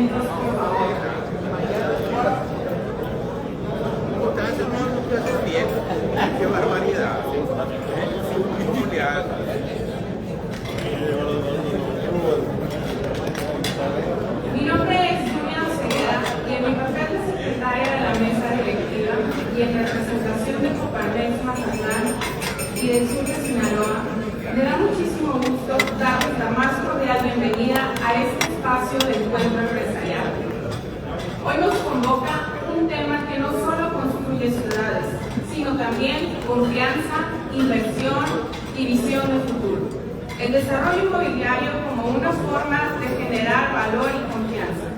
documentos, por favor. ¡Qué barbaridad! ¿Cómo le hace? Mi nombre es Julia Oceguera y en mi papel de secretaria de la mesa directiva y en representación de Coparmex Mazatlán y del sur de Sinaloa, me da muchísimo gusto darles la más cordial bienvenida a este espacio de encuentro empresarial. Hoy nos convoca un tema que no solo construye ciudades, sino también confianza, inversión y visión de futuro. El desarrollo inmobiliario como una forma de generar valor y confianza.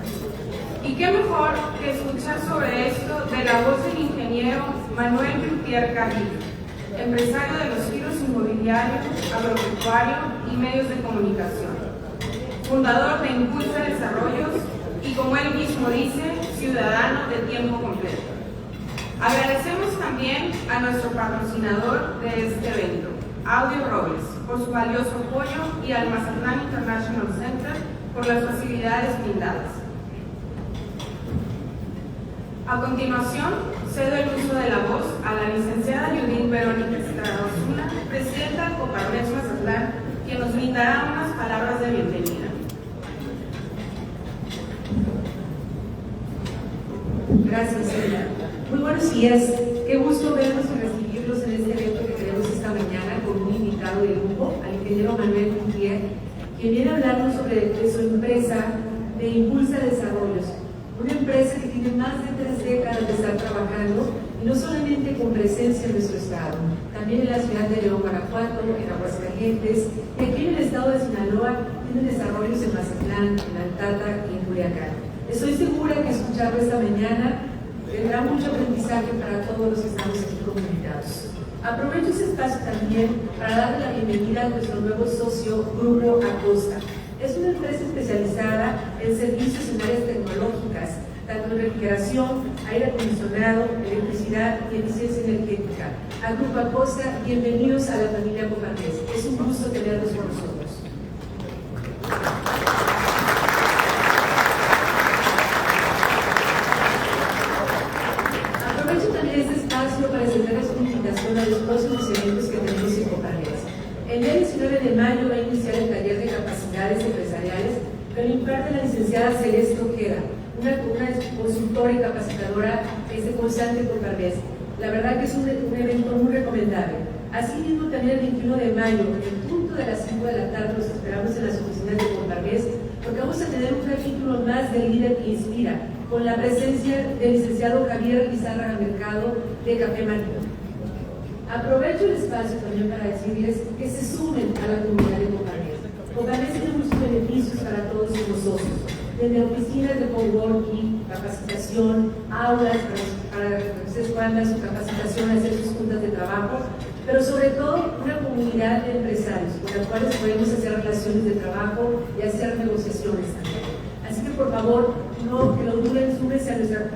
Y qué mejor que escuchar sobre esto de la voz del ingeniero Manuel Cloutier Carrillo, empresario de los giros inmobiliarios, agropecuario y medios de comunicación, fundador de Impulsa Desarrollos y, como él mismo dice, ciudadano de tiempo completo. Agradecemos también a nuestro patrocinador de este evento, Audio Robles, por su valioso apoyo y al Mazatlán International Center por las facilidades brindadas. A continuación, cedo el uso de la voz a la licenciada Judith Verónica Estrada Osuna, presidenta de Coparmex Mazatlán, quien nos brindará unas palabras de bienvenida. Gracias, Celia. Muy buenos días. Qué gusto verlos y recibirlos en este evento que tenemos esta mañana con un invitado de lujo, al ingeniero Manuel Cloutier, quien viene a hablarnos sobre su empresa de Impulsa Desarrollos, una empresa que tiene más de 3 décadas de estar trabajando, y no solamente con presencia en nuestro estado, también en la ciudad de León, Guanajuato, en Aguascalientes, y aquí en el estado de Sinaloa tienen desarrollos en Mazatlán, en Altata y en Culiacán. Estoy segura que escucharlo esta mañana tendrá mucho aprendizaje para todos los que estamos aquí comunicados. Aprovecho este espacio también para darle la bienvenida a nuestro nuevo socio, Grupo Acosta. Es una empresa especializada en servicios en áreas tecnológicas, tanto en refrigeración, aire acondicionado, electricidad y eficiencia energética. A Grupo Acosta, bienvenidos a la familia Coparmex. Es un gusto tenerlos con nosotros. Aprovecho también este espacio para hacerles una invitación a los próximos eventos que tenemos en Coparmex. El día 19 de mayo va a iniciar el taller de capacidades empresariales que lo imparte la licenciada Celeste Ojeda, una consultora y capacitadora constante por Coparmex. La verdad que es un evento muy recomendable. Asimismo, también el 21 de mayo, en punto de las 5 de la tarde, los esperamos en las oficinas de Coparmex, porque vamos a tener un capítulo más de Líder que Inspira, con la presencia del licenciado Javier Lizárraga Mercado de Café Marino. Aprovecho el espacio también para decirles que se sumen a la comunidad de Coparmex. Coparmex tiene muchos beneficios para todos los socios, desde oficinas de coworking, capacitación, aulas para que ustedes puedan dar su capacitación, hacer sus juntas de trabajo, pero sobre todo una comunidad de empresarios con las cuales podemos hacer relaciones de trabajo y hacer negociaciones también. Así que por favor, no que lo duden, súmense a nuestra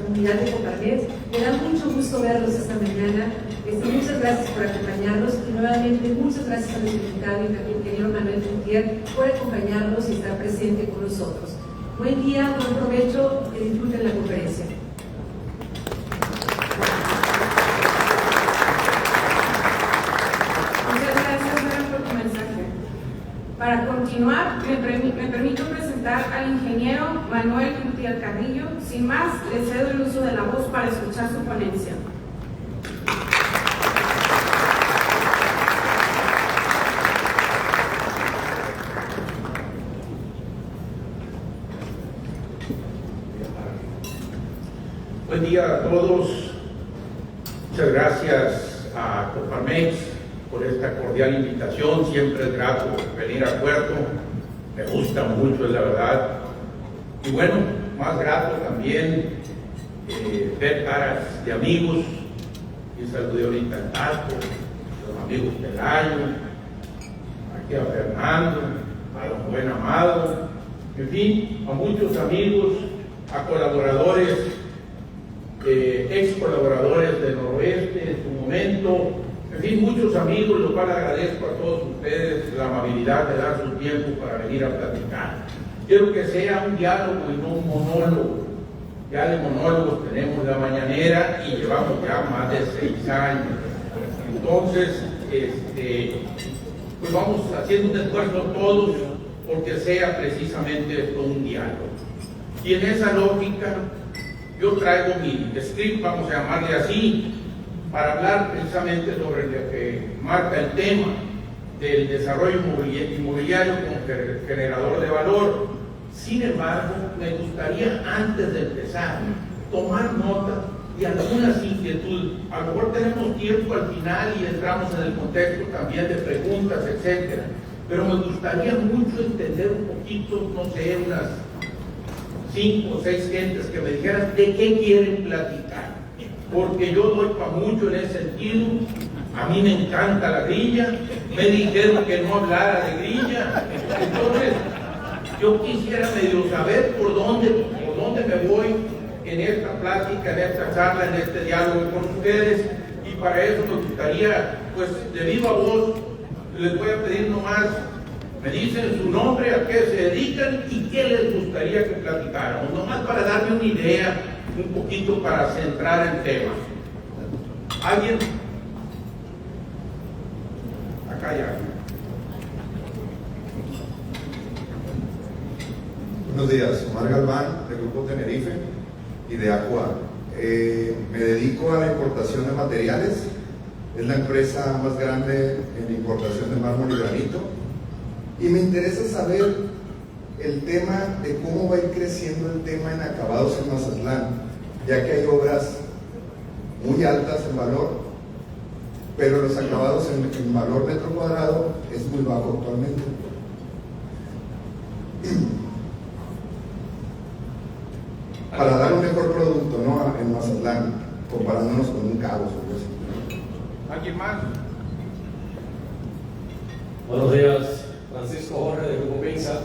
comunidad de Coparmex. Me da mucho gusto verlos esta mañana. Muchas gracias por acompañarnos y nuevamente muchas gracias a nuestro invitado y también ingeniero Manuel Cloutier por acompañarnos y estar presente con nosotros. Buen día, buen provecho, que disfruten la conferencia. Muchas gracias, Vera, por tu mensaje. Para continuar, me permito presentar al ingeniero Manuel Cloutier Carrillo. Sin más, le cedo el uso de la voz para escuchar su ponencia. Buen día a todos. Muchas gracias a Coparmex por esta cordial invitación. Siempre es grato venir a Puerto. Me gusta mucho, es la verdad. Y bueno, más grato también ver caras de amigos. Y saludé ahorita al Tato, a los amigos Pelayo, aquí a Fernando, a don Buen Amado, en fin, a muchos amigos, a colaboradores, ex colaboradores del Noroeste en su momento, en fin, muchos amigos, lo cual agradezco a todos ustedes la amabilidad de dar su tiempo para venir a platicar. Quiero que sea un diálogo y no un monólogo. Ya de monólogos tenemos la mañanera y llevamos ya más de 6 años. Entonces, pues vamos haciendo un esfuerzo todos porque sea precisamente esto un diálogo. Y en esa lógica, yo traigo mi script, vamos a llamarle así, para hablar precisamente sobre lo que marca el tema del desarrollo inmobiliario como generador de valor. Sin embargo, me gustaría antes de empezar tomar nota de algunas inquietudes. A lo mejor tenemos tiempo al final y entramos en el contexto también de preguntas, etcétera. Pero me gustaría mucho entender un poquito, no sé, unas 5 o 6 gentes que me dijeran de qué quieren platicar. Porque yo doy para mucho en ese sentido. A mí me encanta la grilla. Me dijeron que no hablara de grilla. Entonces, yo quisiera medio saber por dónde me voy en esta plática, en esta charla, en este diálogo con ustedes. Y para eso me gustaría, pues, de viva voz, les voy a pedir nomás, me dicen su nombre, a qué se dedican y qué les gustaría que platicáramos. Nomás para darme una idea, un poquito para centrar el tema. ¿Alguien? Acá ya. Buenos días, Omar Galván, del Grupo Tenerife y de Acua. Me dedico a la importación de materiales. Es la empresa más grande en importación de mármol y granito. Y me interesa saber el tema de cómo va a ir creciendo el tema en acabados en Mazatlán, ya que hay obras muy altas en valor, pero los acabados en valor metro cuadrado es muy bajo actualmente. Para dar un mejor producto, ¿no?, en Mazatlán, comparándonos con un Cabo. ¿Alguien más? Buenos días, Francisco Jorge de Grupo Pinza.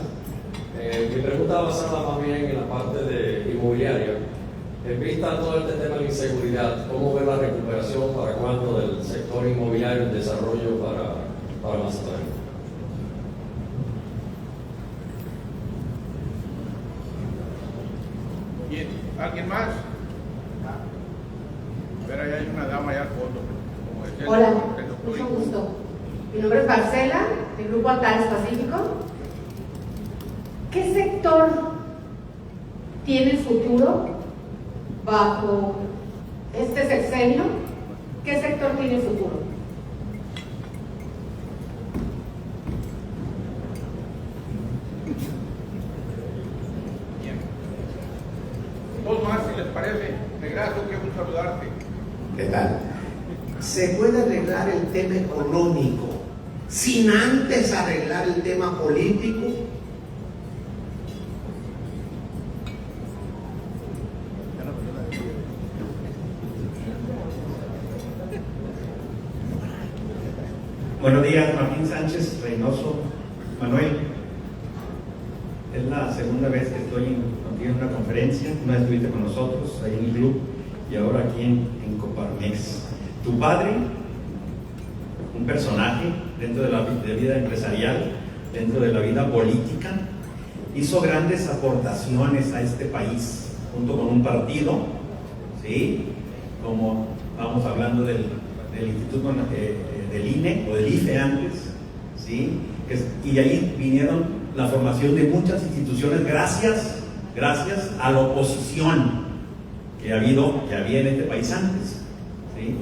Mi pregunta va basada más bien en la parte de inmobiliaria. En vista de todo este tema de inseguridad, ¿cómo ve la recuperación para cuándo del sector inmobiliario en desarrollo para Mazatlán? Bien, ¿alguien más? A ver, ahí hay una dama allá al fondo. Hola, mucho gusto. Mi nombre es Marcela, del Grupo Altares Pacífico. ¿Qué sector tiene futuro bajo este sexenio? ¿Qué sector tiene futuro? Bien. Dos más, si les parece. Negrazo, qué gusto saludarte. ¿Qué tal? Se puede arreglar el tema económico sin antes arreglar el tema político. Buenos días, Martín Sánchez Reynoso. Manuel, es la segunda vez que estoy contigo en una conferencia. Una vez estuviste con nosotros ahí en el club y ahora aquí en Coparmex. Tu padre, un personaje dentro de la vida empresarial, dentro de la vida política, hizo grandes aportaciones a este país, junto con un partido, ¿sí? Como vamos hablando del Instituto del INE o del IFE antes, ¿sí? Y ahí vinieron la formación de muchas instituciones gracias a la oposición que había en este país antes, ¿sí?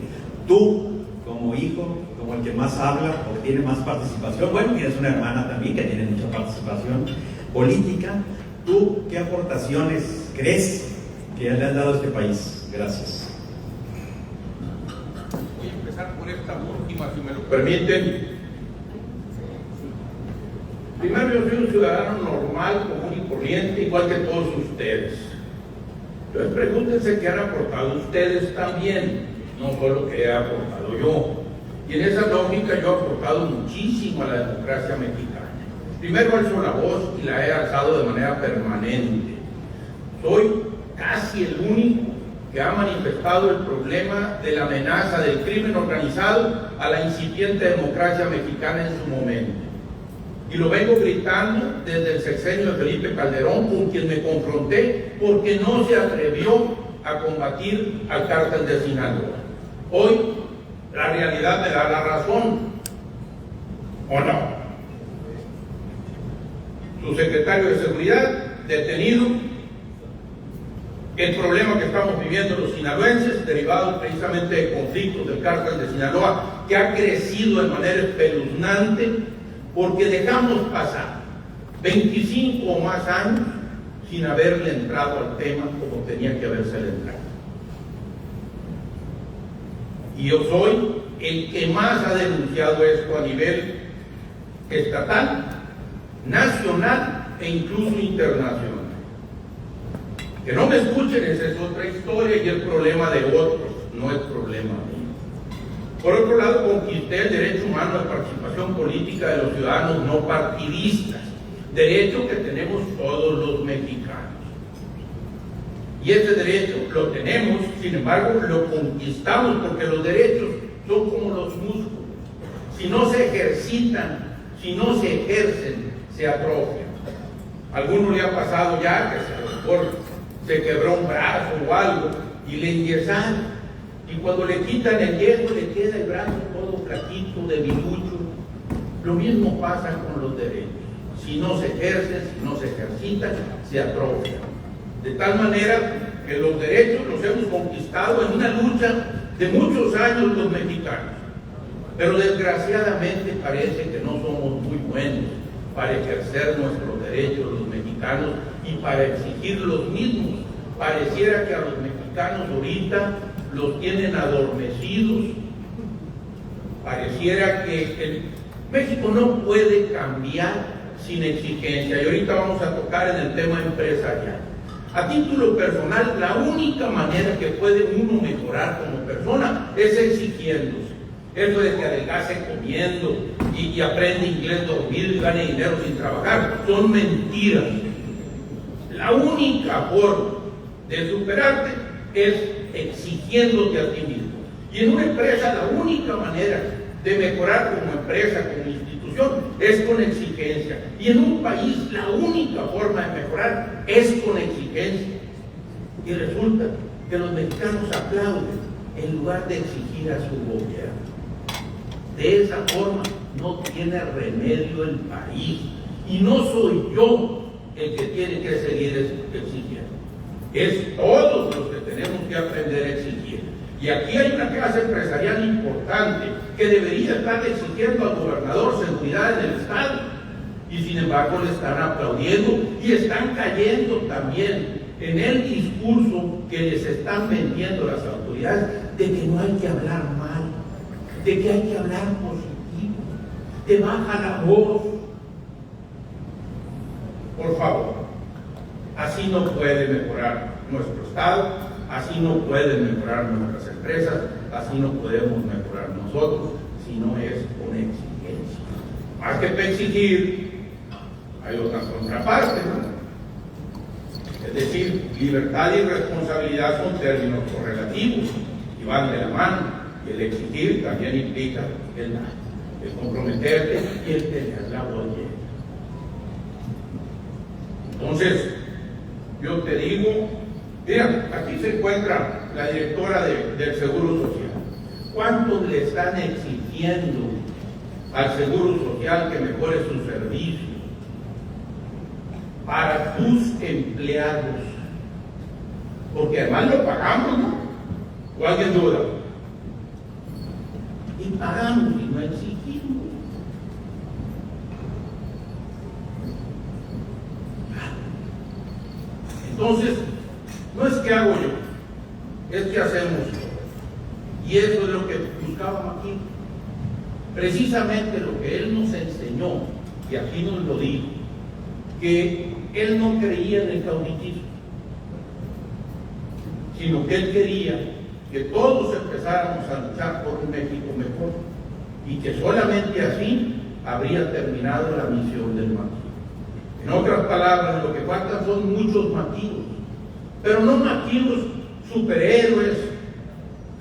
Tú, como hijo, como el que más habla o tiene más participación, bueno, tienes una hermana también que tiene mucha participación política. ¿Tú qué aportaciones crees que le han dado a este país? Gracias. Voy a empezar por esta última, si me lo permiten. Primero, yo soy un ciudadano normal, común y corriente, igual que todos ustedes. Entonces pregúntense qué han aportado ustedes también, no solo que he aportado yo. Y en esa lógica yo he aportado muchísimo a la democracia mexicana. Primero alzo la voz y la he alzado de manera permanente. Soy casi el único que ha manifestado el problema de la amenaza del crimen organizado a la incipiente democracia mexicana en su momento. Y lo vengo gritando desde el sexenio de Felipe Calderón, con quien me confronté porque no se atrevió a combatir al cártel de Sinaloa. Hoy la realidad me da la razón, ¿o no? Su secretario de Seguridad, detenido. El problema que estamos viviendo los sinaloenses, derivado precisamente de conflictos del cártel de Sinaloa, que ha crecido de manera espeluznante, porque dejamos pasar 25 o más años sin haberle entrado al tema como tenía que haberse entrado. Y yo soy el que más ha denunciado esto a nivel estatal, nacional e incluso internacional. Que no me escuchen, esa es otra historia y el problema de otros, no es problema mío. Por otro lado, conquisté el derecho humano de participación política de los ciudadanos no partidistas, derecho que tenemos todos los mexicanos. Y ese derecho lo tenemos, sin embargo, lo conquistamos porque los derechos son como los músculos. Si no se ejercitan, si no se ejercen, se atrofian. A alguno le ha pasado ya que se quebró un brazo o algo y le enyesaron. Y cuando le quitan el yeso le queda el brazo todo flaquito, debilucho. Lo mismo pasa con los derechos. Si no se ejercen, si no se ejercitan, se atrofian. De tal manera que los derechos los hemos conquistado en una lucha de muchos años los mexicanos. Pero desgraciadamente parece que no somos muy buenos para ejercer nuestros derechos los mexicanos y para exigir los mismos. Pareciera que a los mexicanos ahorita los tienen adormecidos. Pareciera que México no puede cambiar sin exigencia. Y ahorita vamos a tocar en el tema empresarial. A título personal, la única manera que puede uno mejorar como persona es exigiéndose. Eso de que adelgace comiendo y aprende inglés dormido y gane dinero sin trabajar, son mentiras. La única forma de superarte es exigiéndote a ti mismo. Y en una empresa la única manera de mejorar como empresa, como institución, es con exigencia. Y en un país la única forma de mejorar es con exigencia. Y resulta que los mexicanos aplauden en lugar de exigir a su gobierno. De esa forma no tiene remedio el país. Y no soy yo el que tiene que seguir exigiendo. Es todos los que tenemos que aprender a exigir. Y aquí hay una clase empresarial importante que debería estar exigiendo al gobernador seguridad en el Estado. Y sin embargo le están aplaudiendo y están cayendo también en el discurso que les están vendiendo las autoridades de que no hay que hablar mal, de que hay que hablar positivo, de baja la voz. Por favor, así no puede mejorar nuestro Estado, así no pueden mejorar nuestras empresas, así no podemos mejorar nosotros, si no es con exigencia. Más que para exigir, hay otra contraparte, ¿no? Es decir, libertad y responsabilidad son términos correlativos y van de la mano. Y el exigir también implica el comprometerte y el tener la voz llena. Entonces, yo te digo, mira, aquí se encuentra la directora del Seguro Social. ¿Cuánto le están exigiendo al Seguro Social que mejore sus servicios para tus empleados? Porque además lo pagamos, ¿no? ¿O alguien duda? Y pagamos y no exigimos. Entonces, no es que hago yo, es que hacemos yo. Y eso es lo que buscábamos aquí. Precisamente lo que él nos enseñó, y aquí nos lo dijo, que él no creía en el caudillismo, sino que él quería que todos empezáramos a luchar por un México mejor y que solamente así habría terminado la misión del maquillo. En otras palabras, lo que faltan son muchos maquillos, pero no maquillos superhéroes.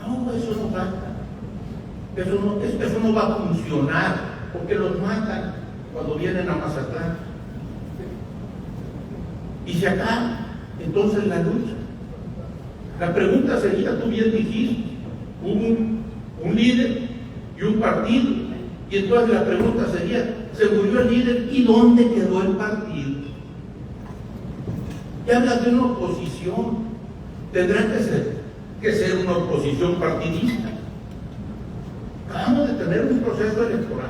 No, eso no falta. Eso no va a funcionar porque los matan. cuando vienen a Mazatlán. Y se acaba entonces la lucha. La pregunta sería, tú bien dijiste, hubo un líder y un partido, y entonces la pregunta sería, se murió el líder y ¿dónde quedó el partido? Y hablas de una oposición, tendrá que ser una oposición partidista. Acabamos de tener un proceso electoral.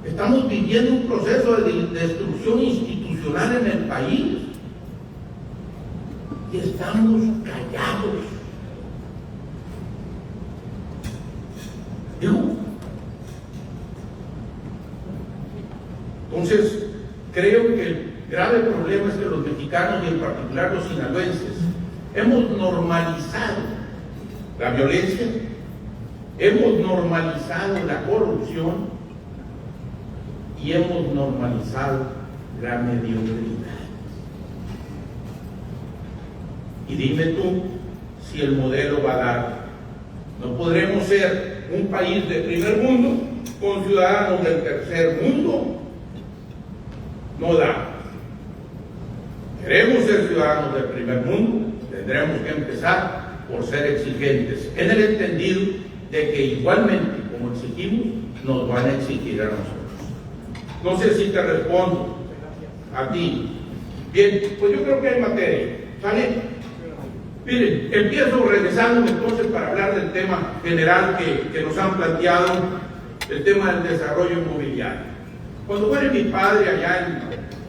Estamos viviendo un proceso de destrucción institucional en el país. Y estamos callados. ¿Digo? Entonces, creo que el grave problema es que los mexicanos y en particular los sinaloenses hemos normalizado la violencia, hemos normalizado la corrupción y hemos normalizado la mediocridad. Y dime tú si el modelo va a dar. No podremos ser un país de primer mundo con ciudadanos del tercer mundo. No da. Queremos ser ciudadanos del primer mundo, tendremos que empezar por ser exigentes, en el entendido de que igualmente como exigimos, nos van a exigir a nosotros. No sé si te respondo a ti. Bien, pues yo creo que hay materia. ¿Sale? Miren, empiezo regresando entonces para hablar del tema general que nos han planteado, el tema del desarrollo inmobiliario. Cuando muere mi padre allá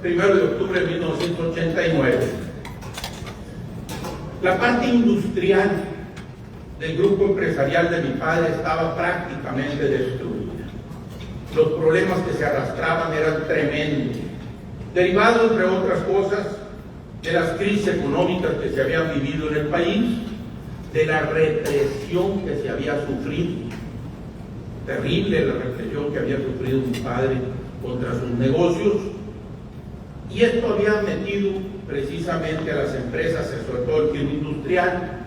en 1 de octubre de 1989, la parte industrial del grupo empresarial de mi padre estaba prácticamente destruida. Los problemas que se arrastraban eran tremendos, derivados, entre otras cosas, de las crisis económicas que se habían vivido en el país, de la represión que se había sufrido, terrible la represión que había sufrido mi padre contra sus negocios, y esto había metido precisamente a las empresas, sobre todo el giro industrial,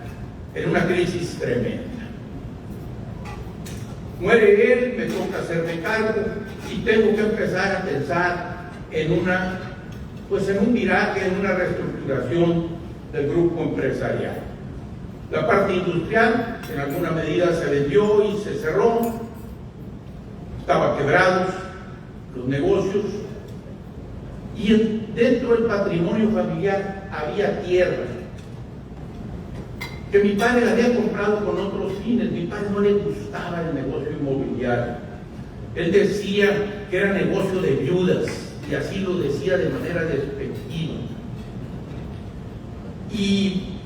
en una crisis tremenda. Muere él, me toca hacerme cargo y tengo que empezar a pensar en un viraje, en una reestructuración del grupo empresarial. La parte industrial en alguna medida se vendió y se cerró, estaban quebrados los negocios, y dentro del patrimonio familiar había tierra que mi padre la había comprado con otros fines. Mi padre no le gustaba el negocio inmobiliario. Él decía que era negocio de viudas, y así lo decía de manera despectiva. Y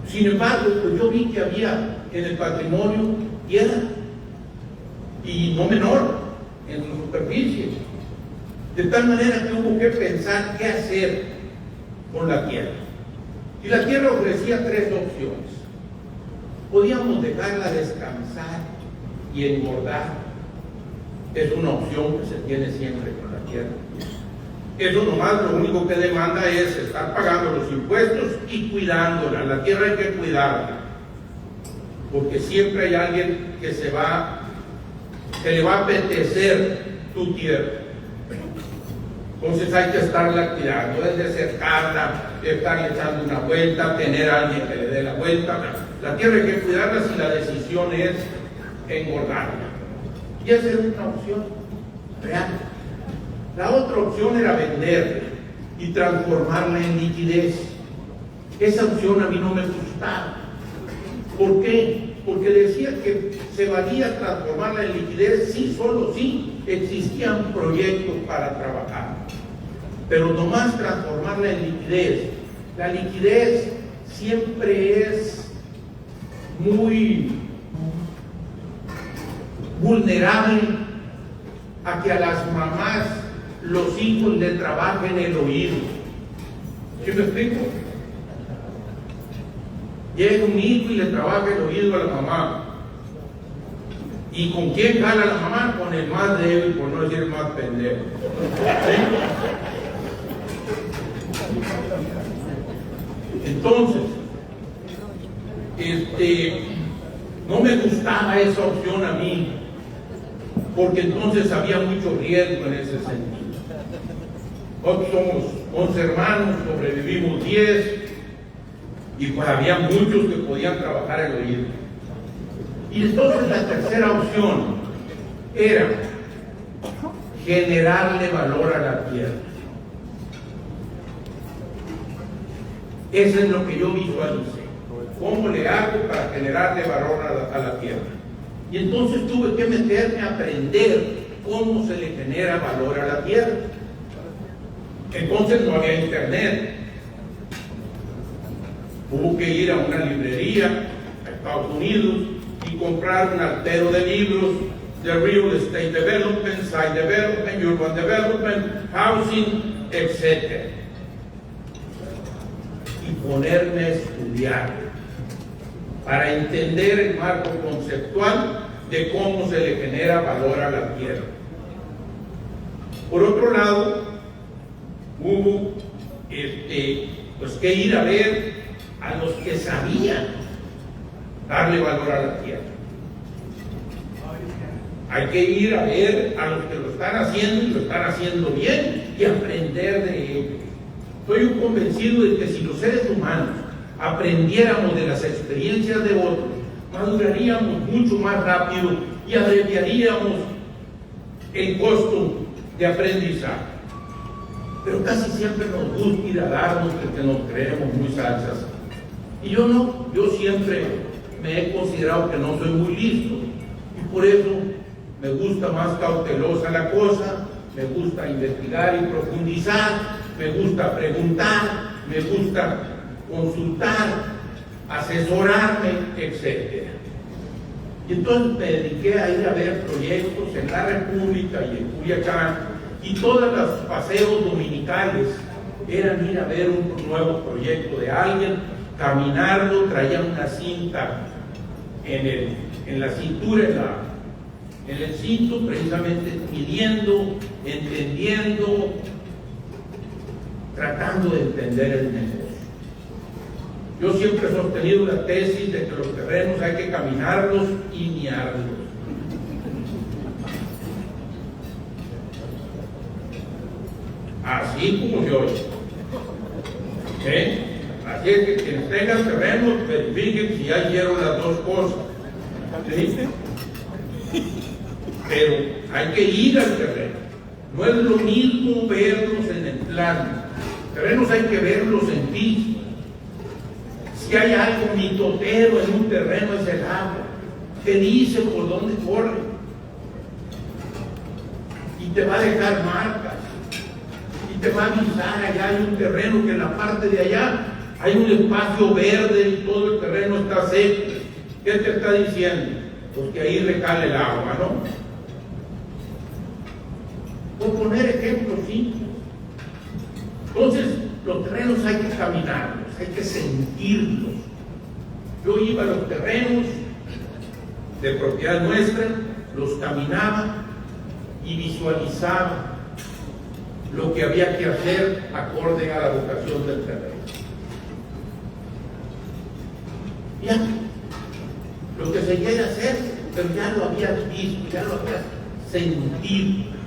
sin embargo, pues yo vi que había en el patrimonio tierra, y no menor en su superficie, de tal manera que hubo que pensar qué hacer con la tierra. Y la tierra ofrecía tres opciones. Podíamos dejarla descansar y engordar. Es una opción que se tiene siempre con la tierra. Eso nomás lo único que demanda es estar pagando los impuestos y cuidándola. La tierra hay que cuidarla, porque siempre hay alguien que le va a apetecer tu tierra. Entonces hay que estarla cuidando, desde cercarla, estar echando una vuelta, tener a alguien que le dé la vuelta. La tierra hay que cuidarla si la decisión es engordarla. Y esa era una opción real. La otra opción era venderla y transformarla en liquidez. Esa opción a mí no me gustaba. ¿Por qué? Porque decía que se valía transformarla en liquidez si solo si existían proyectos para trabajar. Pero nomás transformarla en liquidez. La liquidez siempre es muy vulnerable a que a las mamás los hijos le trabajen el oído. ¿Sí me explico? Llega un hijo y le trabaja el oído a la mamá. ¿Y con quién jala la mamá? Con el más débil, por no decir el más pendejo. ¿Sí? Entonces, no me gustaba esa opción a mí. porque entonces había mucho riesgo en ese sentido. Nosotros somos 11 hermanos, sobrevivimos 10, y pues había muchos que podían trabajar el oído. Y entonces la tercera opción era generarle valor a la tierra. Eso es lo que yo visualicé. ¿Cómo le hago para generarle valor a la tierra? Y entonces tuve que meterme a aprender cómo se le genera valor a la tierra. Entonces no había internet. Hubo que ir a una librería a Estados Unidos y comprar un altero de libros de Real Estate Development, Site Development, Urban Development, Housing, etc. Y ponerme a estudiar para entender el marco conceptual de cómo se le genera valor a la tierra. Por otro lado, hubo pues que ir a ver a los que sabían darle valor a la tierra. Hay que ir a ver a los que lo están haciendo y lo están haciendo bien y aprender de ellos. Soy un convencido de que si los seres humanos aprendiéramos de las experiencias de otros, maduraríamos mucho más rápido y abreviaríamos el costo de aprendizaje. Pero casi siempre nos gusta ir a darnos porque nos creemos muy salsas. Y yo no, yo siempre me he considerado que no soy muy listo. Y por eso me gusta más cautelosa la cosa, me gusta investigar y profundizar, me gusta preguntar, me gusta consultar, asesorarme, etc. Y entonces me dediqué a ir a ver proyectos en la República y en Culiacán, y todos los paseos dominicales eran ir a ver un nuevo proyecto de alguien, caminarlo, traía una cinta en la cintura, en el cinto, precisamente midiendo, entendiendo, tratando de entender el negocio. Yo siempre he sostenido la tesis de que los terrenos hay que caminarlos y miarlos. Así como se oye. Así es que quienes tengan terrenos, verifiquen si ya hicieron las dos cosas. ¿Sí? Pero hay que ir al terreno. No es lo mismo verlos en el plano. Terrenos hay que verlos en ti. Si hay algo mitotero en un terreno, es el agua. Te dice por dónde corre. Y te va a dejar marcas. Y te va a avisar, allá hay un terreno que en la parte de allá hay un espacio verde y todo el terreno está seco. ¿Qué te está diciendo? Pues que ahí recale el agua, ¿no? Por poner ejemplos simples. Entonces, los terrenos hay que caminarlos, hay que sentirlos. Yo iba a los terrenos de propiedad nuestra, los caminaba y visualizaba lo que había que hacer acorde a la vocación del terreno. Ya, lo que se quiere hacer, pero ya lo habías visto, ya lo habías sentido.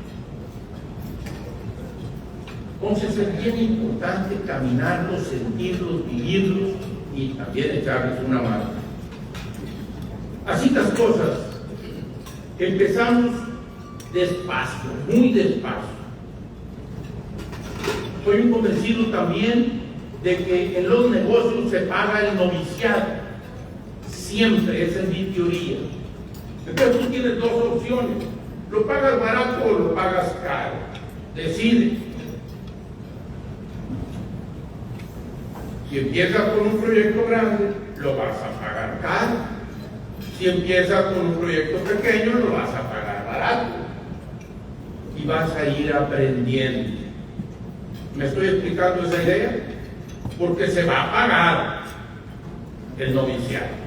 Entonces es bien importante caminarlos, sentirlos, vivirlos y también echarles una mano. Así las cosas, empezamos despacio, muy despacio. Soy un convencido también de que en los negocios se paga el noviciado. Siempre, esa es mi teoría. Entonces tú tienes dos opciones. ¿Lo pagas barato o lo pagas caro? Decide. Si empiezas con un proyecto grande, lo vas a pagar caro. Si empiezas con un proyecto pequeño, lo vas a pagar barato. Y vas a ir aprendiendo. ¿Me estoy explicando esa idea? Porque se va a pagar el noviciado.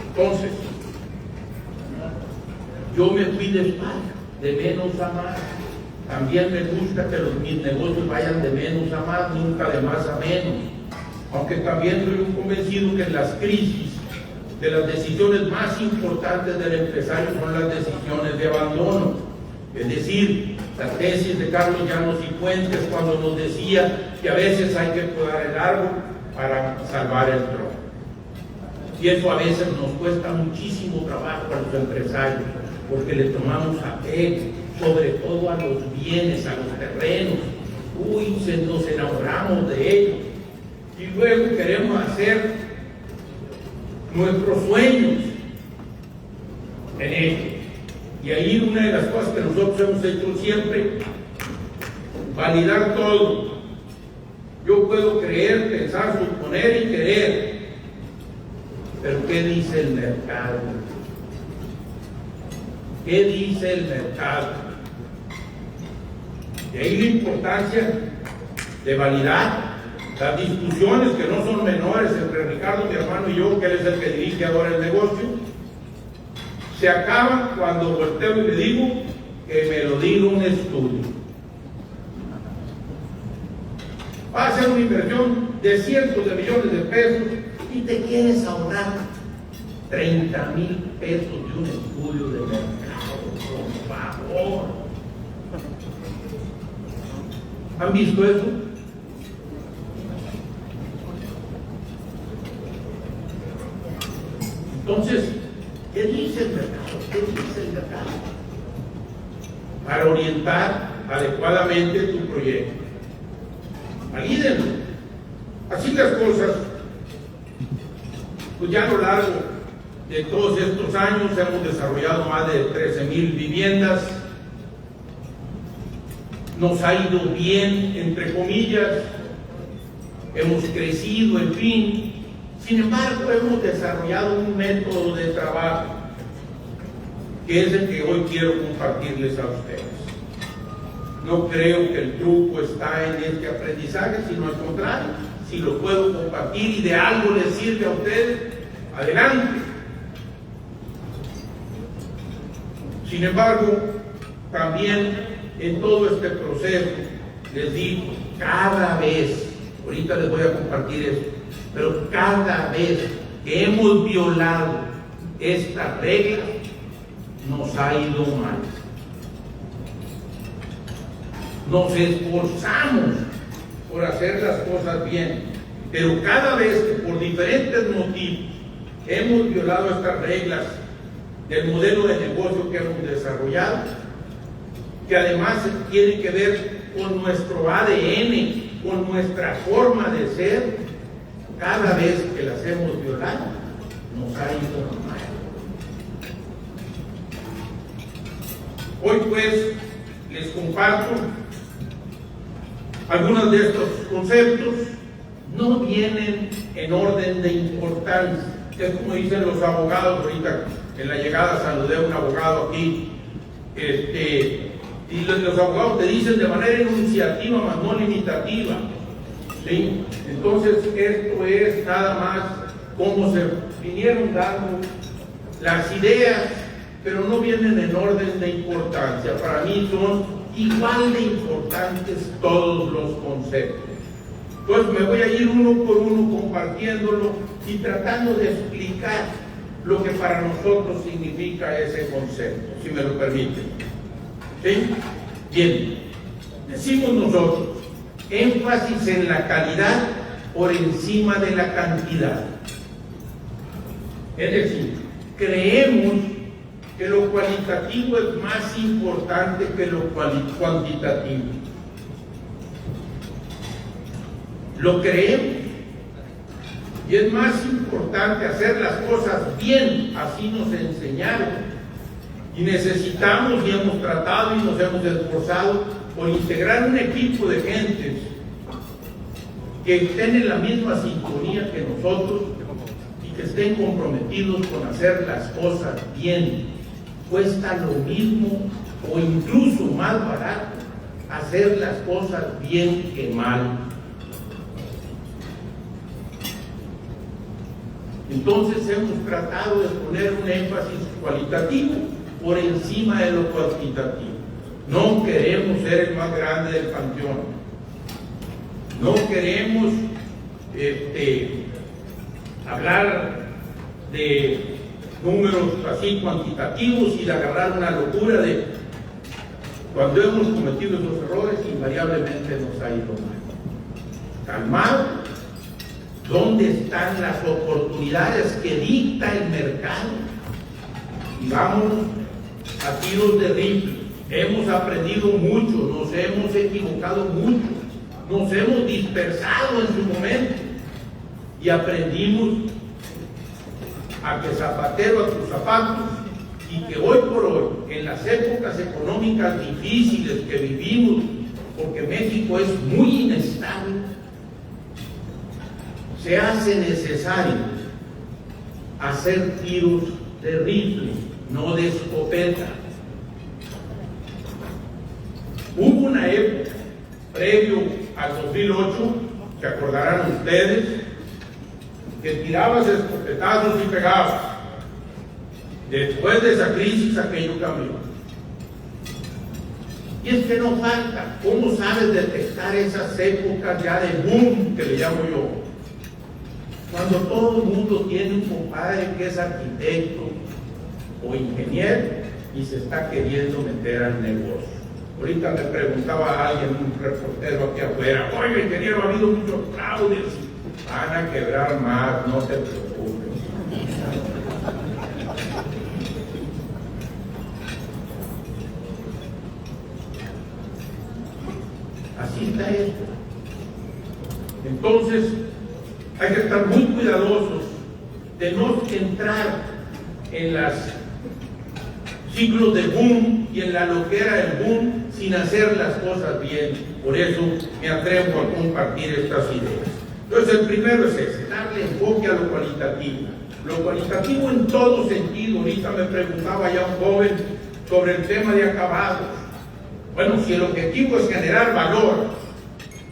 Entonces, yo me fui despacio, de menos a más. También me gusta que mis negocios vayan de menos a más, nunca de más a menos. Aunque también soy un convencido que en las crisis de las decisiones más importantes del empresario son las decisiones de abandono. Es decir, la tesis de Carlos Llanos y Fuentes cuando nos decía que a veces hay que podar el árbol para salvar el tronco. Y eso a veces nos cuesta muchísimo trabajo a los empresarios, porque le tomamos apego, sobre todo a los bienes, a los terrenos. Nos enamoramos de ellos. Y luego queremos hacer nuestros sueños en ellos. Y ahí una de las cosas que nosotros hemos hecho siempre, validar todo. Yo puedo creer, pensar, suponer y querer, pero ¿qué dice el mercado? ¿Qué dice el mercado? De ahí la importancia de validar las discusiones que no son menores entre Ricardo, mi hermano, y yo, que él es el que dirige ahora el negocio. Se acaban cuando volteo y le digo que me lo diga un estudio. Va a ser una inversión de cientos de millones de pesos y te quieres ahorrar 30,000 pesos de un estudio de mercado, por favor. ¿Han visto eso? Entonces, ¿qué dice el mercado? ¿Qué dice el mercado? Para orientar adecuadamente tu proyecto. Valídenlo. Así las cosas, pues ya a lo largo de todos estos años hemos desarrollado más de 13,000 viviendas. Nos ha ido bien, entre comillas, hemos crecido, en fin. Sin embargo, hemos desarrollado un método de trabajo que es el que hoy quiero compartirles a ustedes. No creo que el truco está en este aprendizaje, sino al contrario, si lo puedo compartir y de algo les sirve a ustedes, adelante. Sin embargo, también en todo este proceso, les digo, cada vez, ahorita les voy a compartir esto, pero cada vez que hemos violado esta regla, nos ha ido mal. Nos esforzamos por hacer las cosas bien, pero cada vez que por diferentes motivos hemos violado estas reglas del modelo de negocio que hemos desarrollado, que además tiene que ver con nuestro ADN, con nuestra forma de ser, cada vez que las hemos violado, nos ha ido mal. Hoy pues les comparto algunos de estos conceptos. No vienen en orden de importancia. Es como dicen los abogados. Ahorita en la llegada saludé a un abogado aquí, y los abogados te dicen de manera enunciativa más no limitativa, ¿sí? Entonces esto es nada más cómo se vinieron dando las ideas, pero no vienen en orden de importancia. Para mí son igual de importantes todos los conceptos. Entonces me voy a ir uno por uno compartiéndolo y tratando de explicar lo que para nosotros significa ese concepto, si me lo permiten. ¿Sí? Bien, decimos nosotros, énfasis en la calidad por encima de la cantidad. Es decir, creemos que lo cualitativo es más importante que lo cuantitativo. Lo creemos. Y es más importante hacer las cosas bien, así nos enseñaron. Y necesitamos y hemos tratado y nos hemos esforzado por integrar un equipo de gentes que estén en la misma sintonía que nosotros y que estén comprometidos con hacer las cosas bien. Cuesta lo mismo o incluso más barato hacer las cosas bien que mal. Entonces hemos tratado de poner un énfasis cualitativo por encima de lo cuantitativo. No queremos ser el más grande del panteón. No queremos hablar de números así cuantitativos y de agarrar una locura de cuando hemos cometido esos errores, invariablemente nos ha ido mal. Calmado, ¿dónde están las oportunidades que dicta el mercado? Y vamos a tiros de rifle. Hemos aprendido mucho, nos hemos equivocado mucho, nos hemos dispersado en su momento y aprendimos a que zapatero a tus zapatos, y que hoy por hoy, en las épocas económicas difíciles que vivimos, porque México es muy inestable, se hace necesario hacer tiros de rifle, no de escopeta. Hubo una época, previo al 2008, se acordarán ustedes, que tirabas escopetazos y pegabas. Después de esa crisis, aquello cambió. Y es que no falta. ¿Cómo sabes detectar esas épocas ya de boom, que le llamo yo? Cuando todo el mundo tiene un compadre que es arquitecto o ingeniero y se está queriendo meter al negocio. Ahorita me preguntaba a alguien, un reportero aquí afuera, oye, ingeniero, ha habido muchos fraudes. Van a quebrar más, no te preocupes. Así está esto. Entonces, hay que estar muy cuidadosos de no entrar en los ciclos de boom y en la loquera del boom sin hacer las cosas bien. Por eso me atrevo a compartir estas ideas. Entonces, el primero es ese, darle enfoque a lo cualitativo. Lo cualitativo en todo sentido. Ahorita me preguntaba ya un joven sobre el tema de acabados. Bueno, si el objetivo es generar valor,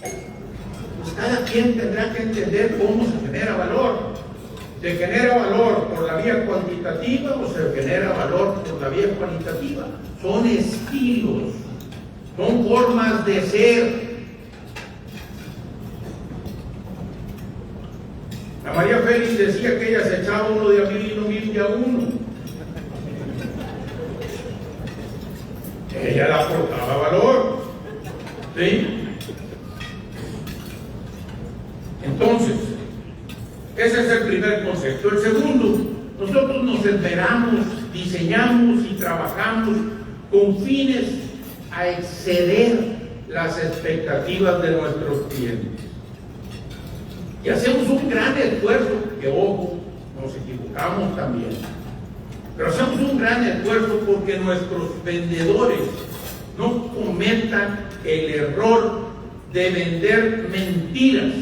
pues cada quien tendrá que entender cómo se genera valor. ¿Se genera valor por la vía cuantitativa o se genera valor por la vía cualitativa? Son estilos, son formas de ser. La María Félix decía que ella se echaba uno de a 1000 y no 1000 de a uno. Ella le aportaba valor. ¿Sí? Entonces, ese es el primer concepto. El segundo, nosotros nos esmeramos, diseñamos y trabajamos con fines a exceder las expectativas de nuestros clientes. Y hacemos un gran esfuerzo, que ojo, nos equivocamos también, pero hacemos un gran esfuerzo porque nuestros vendedores no cometan el error de vender mentiras.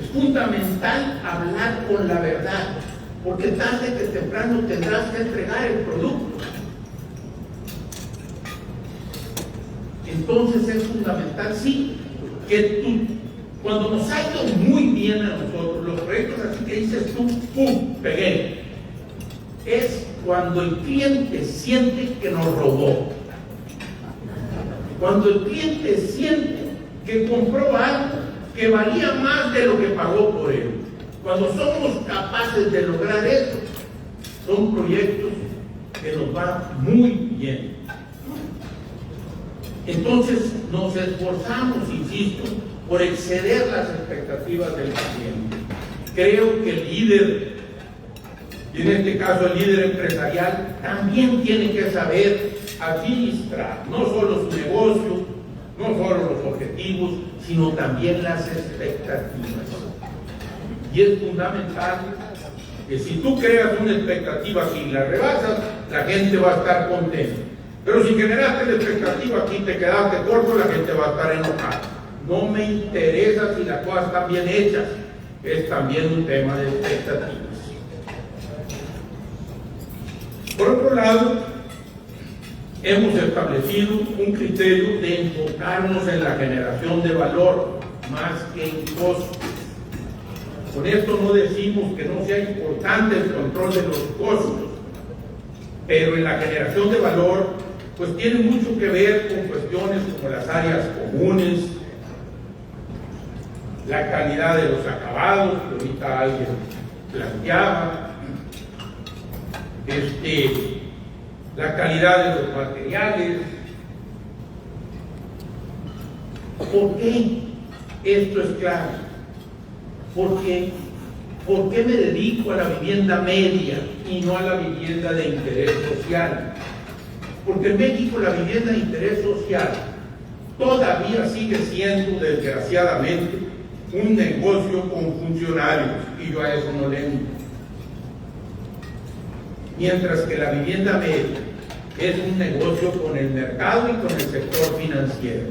Es fundamental hablar con la verdad, porque tarde que temprano tendrás que entregar el producto. Entonces es fundamental, sí, que cuando nos ha ido muy bien a nosotros, los proyectos así que dices tú, ¡pum!, pegué, es cuando el cliente siente que nos robó. Cuando el cliente siente que compró algo que valía más de lo que pagó por él. Cuando somos capaces de lograr eso, son proyectos que nos van muy bien. Entonces nos esforzamos, insisto, por exceder las expectativas del cliente. Creo que el líder, y en este caso el líder empresarial, también tiene que saber administrar no solo su negocio, no solo los objetivos, sino también las expectativas. Y es fundamental que si tú creas una expectativa y la rebasas, la gente va a estar contenta. Pero si generaste la expectativa aquí y te quedaste corto, la gente va a estar enojada. No me interesa si las cosas están bien hechas, es también un tema de expectativas. Por otro lado, hemos establecido un criterio de enfocarnos en la generación de valor más que en costos. Con esto no decimos que no sea importante el control de los costos, pero en la generación de valor pues tiene mucho que ver con cuestiones como las áreas comunes, la calidad de los acabados, que ahorita alguien planteaba, la calidad de los materiales. ¿Por qué esto es claro? ¿Por qué me dedico a la vivienda media y no a la vivienda de interés social? Porque en México la vivienda de interés social todavía sigue siendo, desgraciadamente, un negocio con funcionarios, y yo a eso no le entro. Mientras que la vivienda media es un negocio con el mercado y con el sector financiero.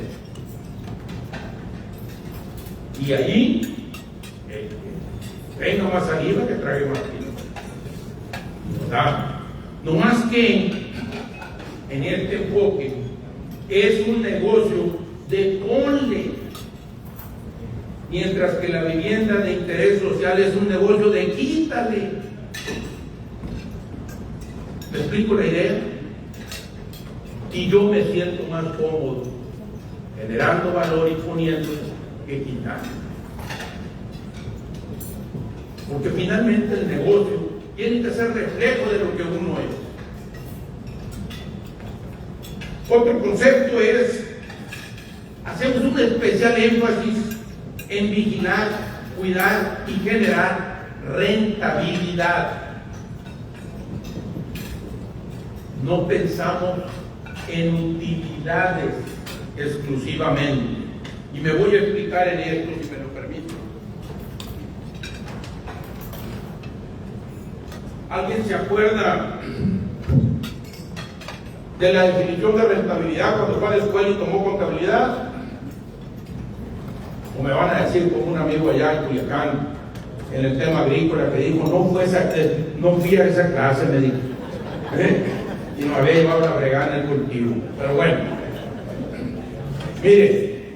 Y ahí, venga más saliva que trague más vino. ¿Verdad? No más que en este enfoque es un negocio de ponle, mientras que la vivienda de interés social es un negocio de quítale. ¿Me explico la idea? Y yo me siento más cómodo generando valor y poniendo que quitando. Porque finalmente el negocio tiene que ser reflejo de lo que uno es. Otro concepto es, hacemos un especial énfasis en vigilar, cuidar y generar rentabilidad. No pensamos en utilidades exclusivamente. Y me voy a explicar en esto, si me lo permiten. ¿Alguien se acuerda de la definición de rentabilidad cuando fue a la escuela y tomó contabilidad? O me van a decir como un amigo allá en Culiacán, en el tema agrícola, que dijo, no fui a esa clase, me dijo. Y no había llevado la fregada en el cultivo. Pero bueno, mire,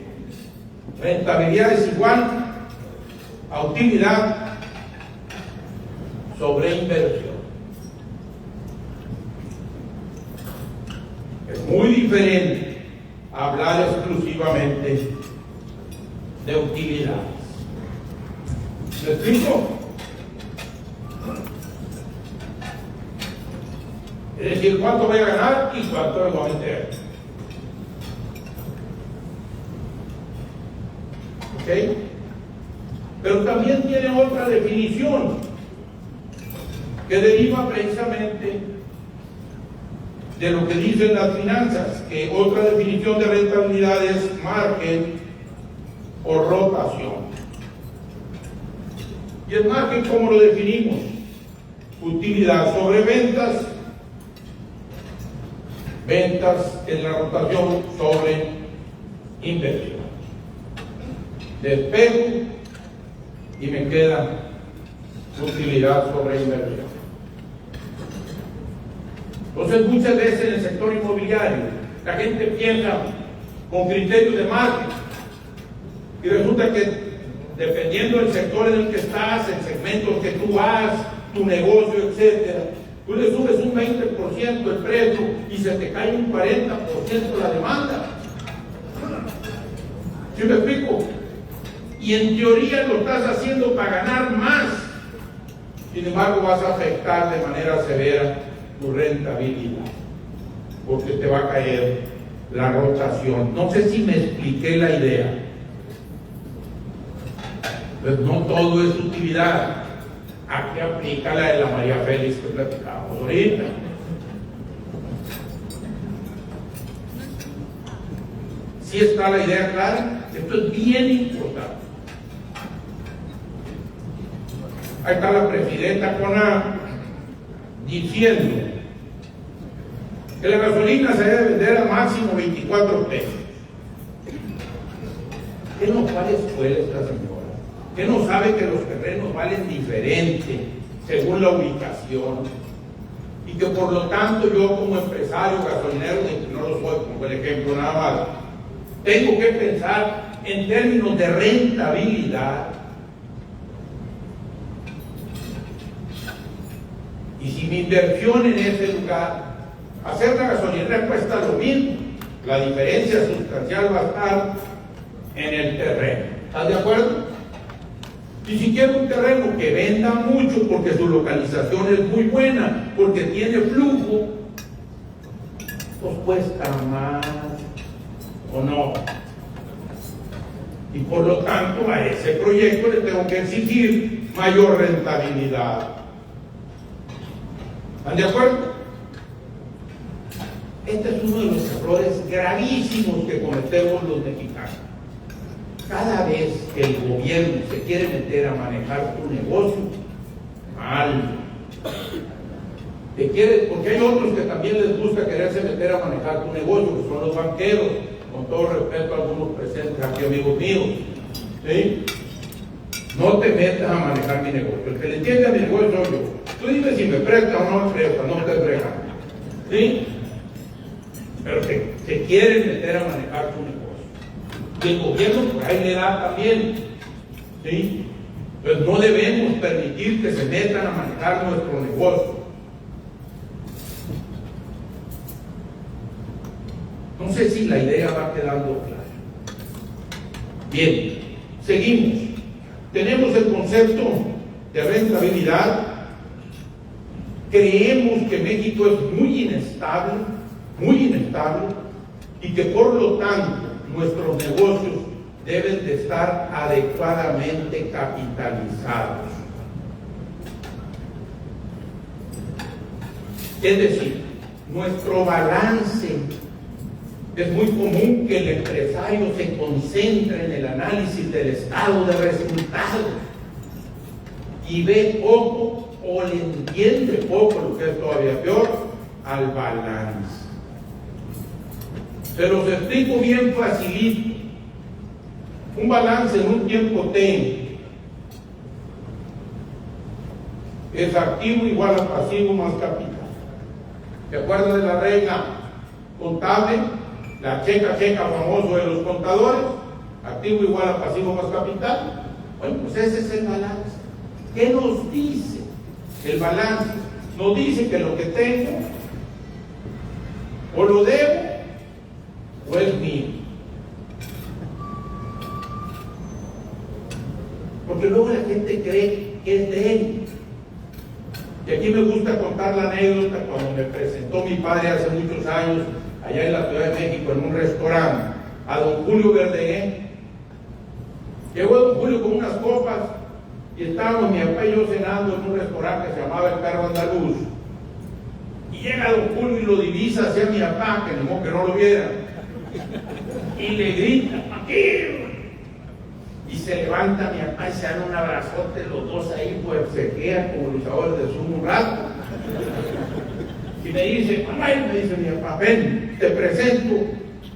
rentabilidad es igual a utilidad sobre inversión. Es muy diferente hablar exclusivamente de utilidades. ¿Me explico? Es decir, cuánto voy a ganar y cuánto me voy a meter. ¿Ok? Pero también tiene otra definición que deriva precisamente de lo que dicen las finanzas, que otra definición de rentabilidad es margen o rotación. ¿Y el margen cómo lo definimos? Utilidad sobre ventas, ventas en la rotación sobre inversión. Despego y me queda utilidad sobre inversión. Entonces, muchas veces en el sector inmobiliario la gente piensa con criterios de margen y resulta que dependiendo del sector en el que estás, el segmento que tú hagas, tu negocio, etcétera, tú le subes un 20% el precio y se te cae un 40% la demanda. ¿Sí me explico? Y en teoría lo estás haciendo para ganar más. Sin embargo, vas a afectar de manera severa tu rentabilidad, porque te va a caer la rotación. No sé si me expliqué la idea. Pues no todo es utilidad. Aquí aplica la de la María Félix que platicábamos ahorita. ¿Sí está la idea clara? Esto es bien importante. Ahí está la presidenta CONA diciendo que la gasolina se debe vender a máximo 24 pesos. ¿Qué no sabe escuela esta señora? ¿Qué no sabe que los terrenos valen diferente según la ubicación? Y que por lo tanto yo como empresario gasolinero, no lo soy como el ejemplo nada más, tengo que pensar en términos de rentabilidad. Y si mi inversión en ese lugar, hacer la gasolinera cuesta lo mismo, la diferencia sustancial va a estar en el terreno. ¿Estás de acuerdo? Y si quiere un terreno que venda mucho porque su localización es muy buena, porque tiene flujo, pues cuesta más, ¿o no? Y por lo tanto a ese proyecto le tengo que exigir mayor rentabilidad. ¿Están de acuerdo? Este es uno de los errores gravísimos que cometemos los mexicanos. Cada vez que el gobierno se quiere meter a manejar tu negocio, mal. Porque hay otros que también les gusta quererse meter a manejar tu negocio, que son los banqueros, con todo respeto a algunos presentes aquí, amigos míos. ¿Sí? No te metas a manejar mi negocio. El que le entiende a mi negocio soy yo. Tú dime si me presta o no me presta, no te presta. ¿Sí? Pero que se quieren meter a manejar tu negocio. Y el gobierno por ahí le da también. ¿Sí? Pues no debemos permitir que se metan a manejar nuestro negocio. No sé si la idea va quedando clara. Bien, seguimos. Tenemos el concepto de rentabilidad. Creemos que México es muy inestable, y que por lo tanto nuestros negocios deben de estar adecuadamente capitalizados. Es decir, nuestro balance, es muy común que el empresario se concentre en el análisis del estado de resultados y ve poco o le entiende poco, lo que es todavía peor, al balance. Se los explico bien facilito. Un balance en un tiempo T es activo igual a pasivo más capital. ¿Se acuerdan de la regla contable? La checa famoso de los contadores, activo igual a pasivo más capital. Bueno, pues ese es el balance. ¿Qué nos dice el balance? Nos dice que lo que tengo o lo debo o es mío. Porque luego la gente cree que es de él. Y aquí me gusta contar la anécdota cuando me presentó mi padre hace muchos años allá en la Ciudad de México en un restaurante a don Julio Verdeguer. Llegó don Julio con unas copas y estábamos mi papá y yo cenando en un restaurante que se llamaba El Perro Andaluz. Y llega don Julio y lo divisa hacia mi papá, que no, que no lo viera, y le grita: ¡aquí! Y se levanta mi papá y se dan un abrazote, los dos ahí, pues se quedan como luchadores de sumo un rato. Y me dice: Manuel, me dice mi papá, ven, te presento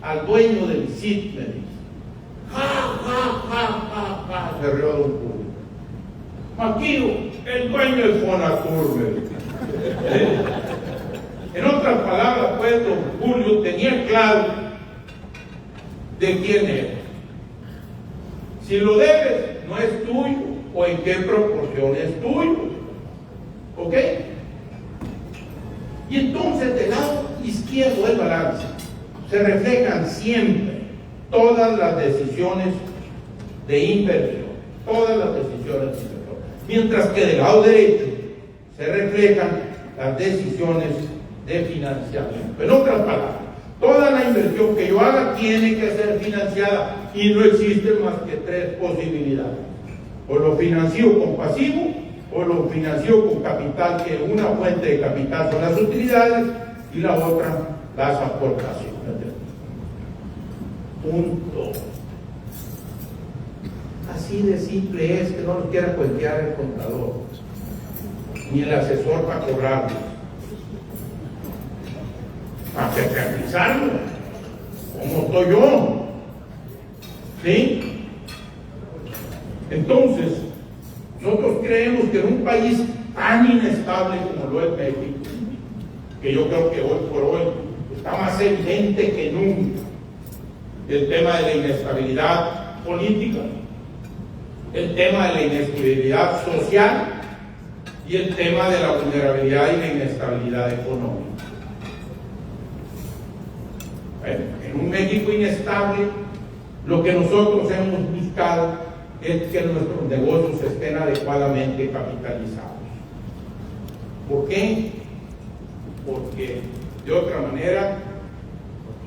al dueño del CIT, me dice. Ja, se rió don Julio. Maquino, el dueño del Fonatur, me dice. En otras palabras, pues, don Julio tenía claro de quién era. Si lo debes, no es tuyo, o en qué proporción es tuyo. ¿Ok? Y entonces del lado izquierdo del balance se reflejan siempre todas las decisiones de inversión, todas las decisiones de inversión. Mientras que del lado derecho se reflejan las decisiones de financiamiento. En otras palabras, toda la inversión que yo haga tiene que ser financiada y no existen más que tres posibilidades. O lo financio con pasivo, o lo financio con capital, que una fuente de capital son las utilidades y la otra las aportaciones. Punto. Así de simple es, que no lo quiera cuentear el contador ni el asesor para cobrarlo, para capitalizarlo, como estoy yo. ¿Sí? Entonces, nosotros creemos que en un país tan inestable como lo es México, que yo creo que hoy por hoy está más evidente que nunca el tema de la inestabilidad política, el tema de la inestabilidad social y el tema de la vulnerabilidad y la inestabilidad económica. Bueno, en un México inestable, lo que nosotros hemos buscado es que nuestros negocios estén adecuadamente capitalizados. ¿Por qué? Porque de otra manera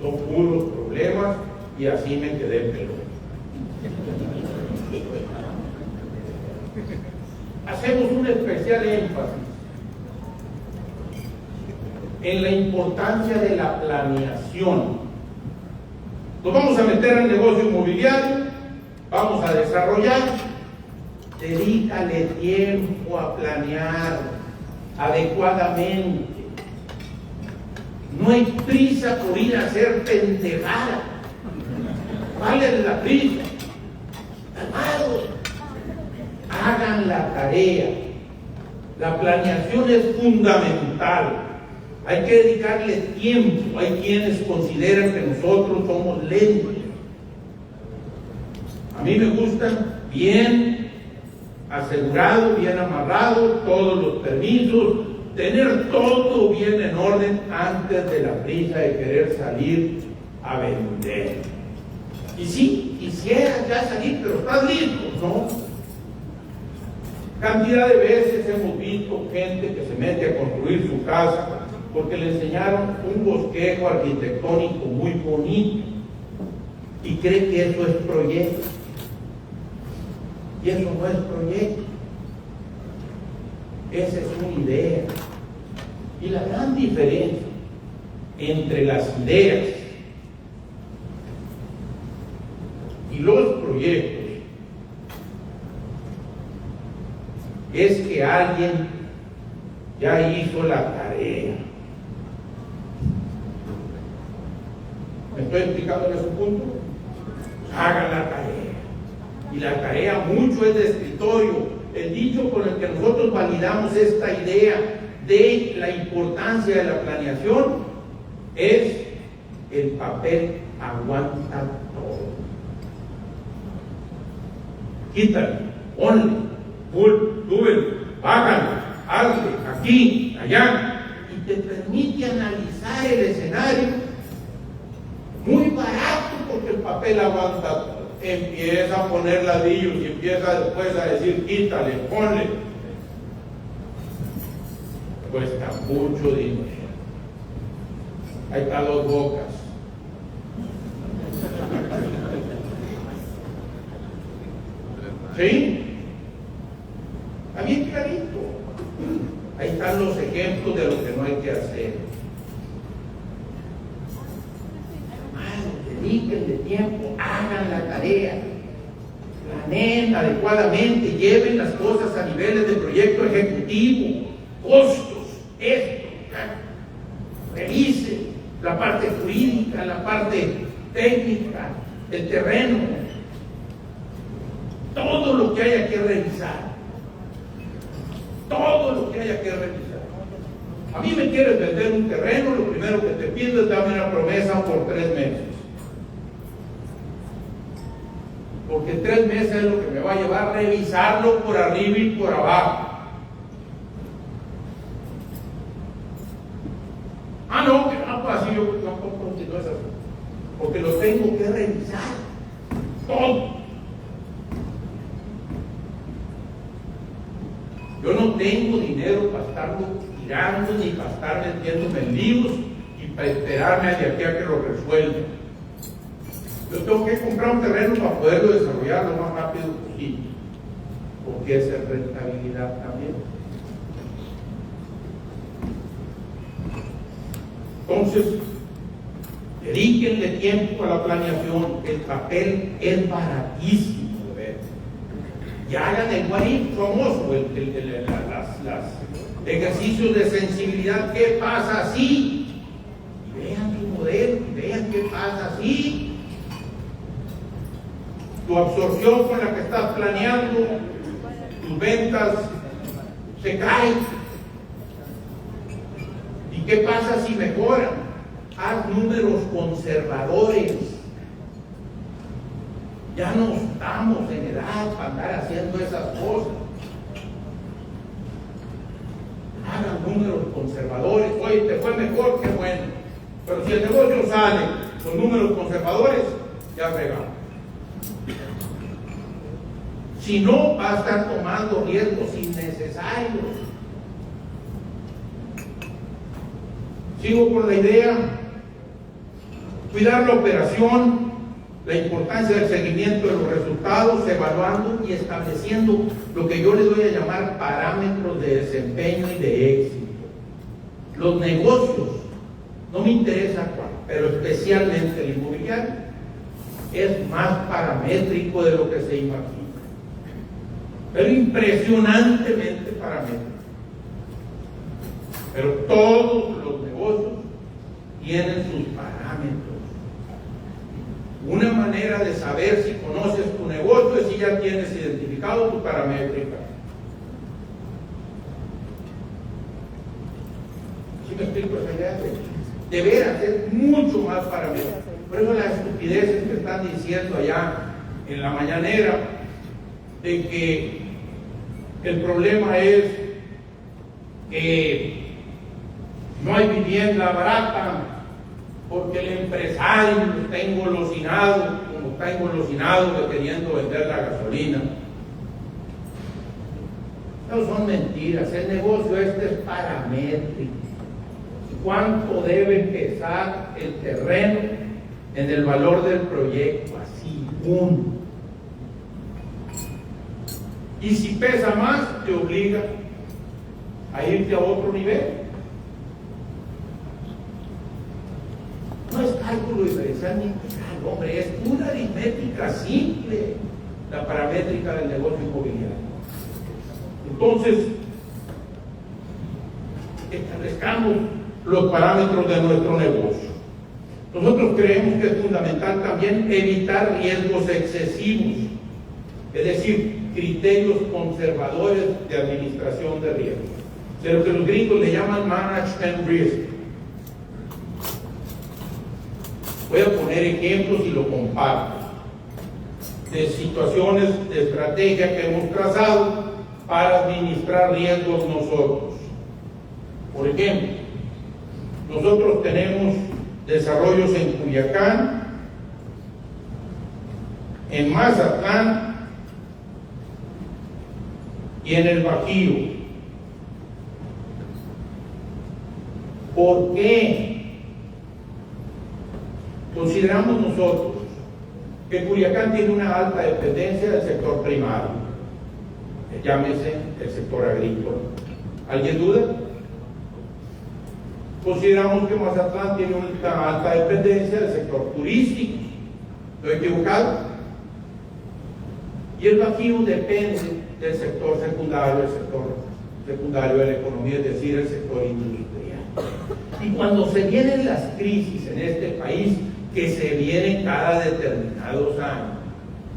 son puros problemas y así me quedé pelón. Hacemos un especial énfasis en la importancia de la planeación. Nos vamos a meter al negocio inmobiliario, vamos a desarrollar. Dedícale tiempo a planear adecuadamente. No hay prisa por ir a hacer pendejada. Vale la prisa. Calmados. Hagan la tarea. La planeación es fundamental. Hay que dedicarle tiempo. Hay quienes consideran que nosotros somos lentos. A mí me gustan bien asegurado, bien amarrado, todos los permisos, tener todo bien en orden antes de la prisa de querer salir a vender. Y sí, quisieras ya salir, pero estás listo, ¿no? Cantidad de veces hemos visto gente que se mete a construir su casa porque le enseñaron un bosquejo arquitectónico muy bonito y cree que eso es proyecto. Y eso no es proyecto. Esa es una idea. Y la gran diferencia entre las ideas y los proyectos es que alguien ya hizo la tarea. ¿Me estoy explicando en ese punto? Hagan la tarea. Y la tarea mucho es de escritorio. El dicho con el que nosotros validamos esta idea de la importancia de la planeación es: el papel aguanta todo. Quítale, ponle, súbele, bájale, hazle, aquí, allá, y te permite analizar el escenario muy barato porque el papel aguanta todo. Empieza a poner ladrillos y empieza después a decir quítale, ponle. Cuesta mucho dinero. Ahí están Dos Bocas. ¿Sí? Está bien clarito. Ahí están los ejemplos de lo que no hay que hacer. Dedíquenle tiempo, hagan la tarea, planeen adecuadamente, lleven las cosas a niveles de proyecto ejecutivo, costos, esto, revisen la parte jurídica, la parte técnica, el terreno, todo lo que haya que revisar, todo lo que haya que revisar. A mí me quieres vender un terreno, lo primero que te pido es darme una promesa por 3 meses. Porque 3 meses es lo que me va a llevar a revisarlo por arriba y por abajo. No, que no, pues así yo tampoco no es así. Porque lo tengo que revisar todo. Yo no tengo dinero para estarlo tirando ni para estar metiéndome en líos y para esperarme de aquí a que lo resuelva. Yo tengo que comprar un terreno para poderlo desarrollar lo más rápido posible, porque esa es rentabilidad también. Entonces, dedíquenle tiempo a la planeación. El papel es baratísimo de ver. Y hagan el guarín famoso, los ejercicios de sensibilidad. ¿Qué pasa así? Y vean tu modelo, y vean qué pasa así. Tu absorción con la que estás planeando, tus ventas se caen. ¿Y qué pasa si mejoran? Haz números conservadores. Ya no estamos en edad para andar haciendo esas cosas. Hagan números conservadores. Oye, te fue mejor, qué bueno. Pero si el negocio sale con números conservadores, ya fregamos. Si no, va a estar tomando riesgos innecesarios. Sigo con la idea: cuidar la operación, la importancia del seguimiento de los resultados, evaluando y estableciendo lo que yo les voy a llamar parámetros de desempeño y de éxito. Los negocios, no me interesa cuál, pero especialmente el inmobiliario, es más paramétrico de lo que se imagina, pero impresionantemente paramétrico. Pero todos los negocios tienen sus parámetros. Una manera de saber si conoces tu negocio es si ya tienes identificado tu paramétrica. ¿Sí me explico esa idea? De veras, es mucho más paramétrico. Por eso las estupideces que están diciendo allá en la mañanera, de que el problema es que no hay vivienda barata, porque el empresario está engolosinado, como está engolosinado de queriendo vender la gasolina. No son mentiras, el negocio este es paramétrico. ¿Cuánto debe pesar el terreno en el valor del proyecto? Así, uno. Y si pesa más, te obliga a irte a otro nivel. No es cálculo diferencial ni integral, hombre, es una aritmética simple, la paramétrica del negocio inmobiliario. Entonces, establezcamos los parámetros de nuestro negocio. Nosotros creemos que es fundamental también evitar riesgos excesivos, es decir, criterios conservadores de administración de riesgos, de lo que los gringos le llaman management risk. Voy a poner ejemplos y lo comparto de situaciones de estrategia que hemos trazado para administrar riesgos nosotros. Por ejemplo, nosotros tenemos desarrollos en Culiacán, en Mazatlán y en el Bajío. ¿Por qué? Consideramos nosotros que Culiacán tiene una alta dependencia del sector primario, llámese el sector agrícola. ¿Alguien duda? Consideramos que Mazatlán tiene una alta dependencia del sector turístico. ¿Estoy equivocado? Y el Bajío depende del sector secundario, el sector secundario de la economía, es decir, el sector industrial. Y cuando se vienen las crisis en este país, que se vienen cada determinados años,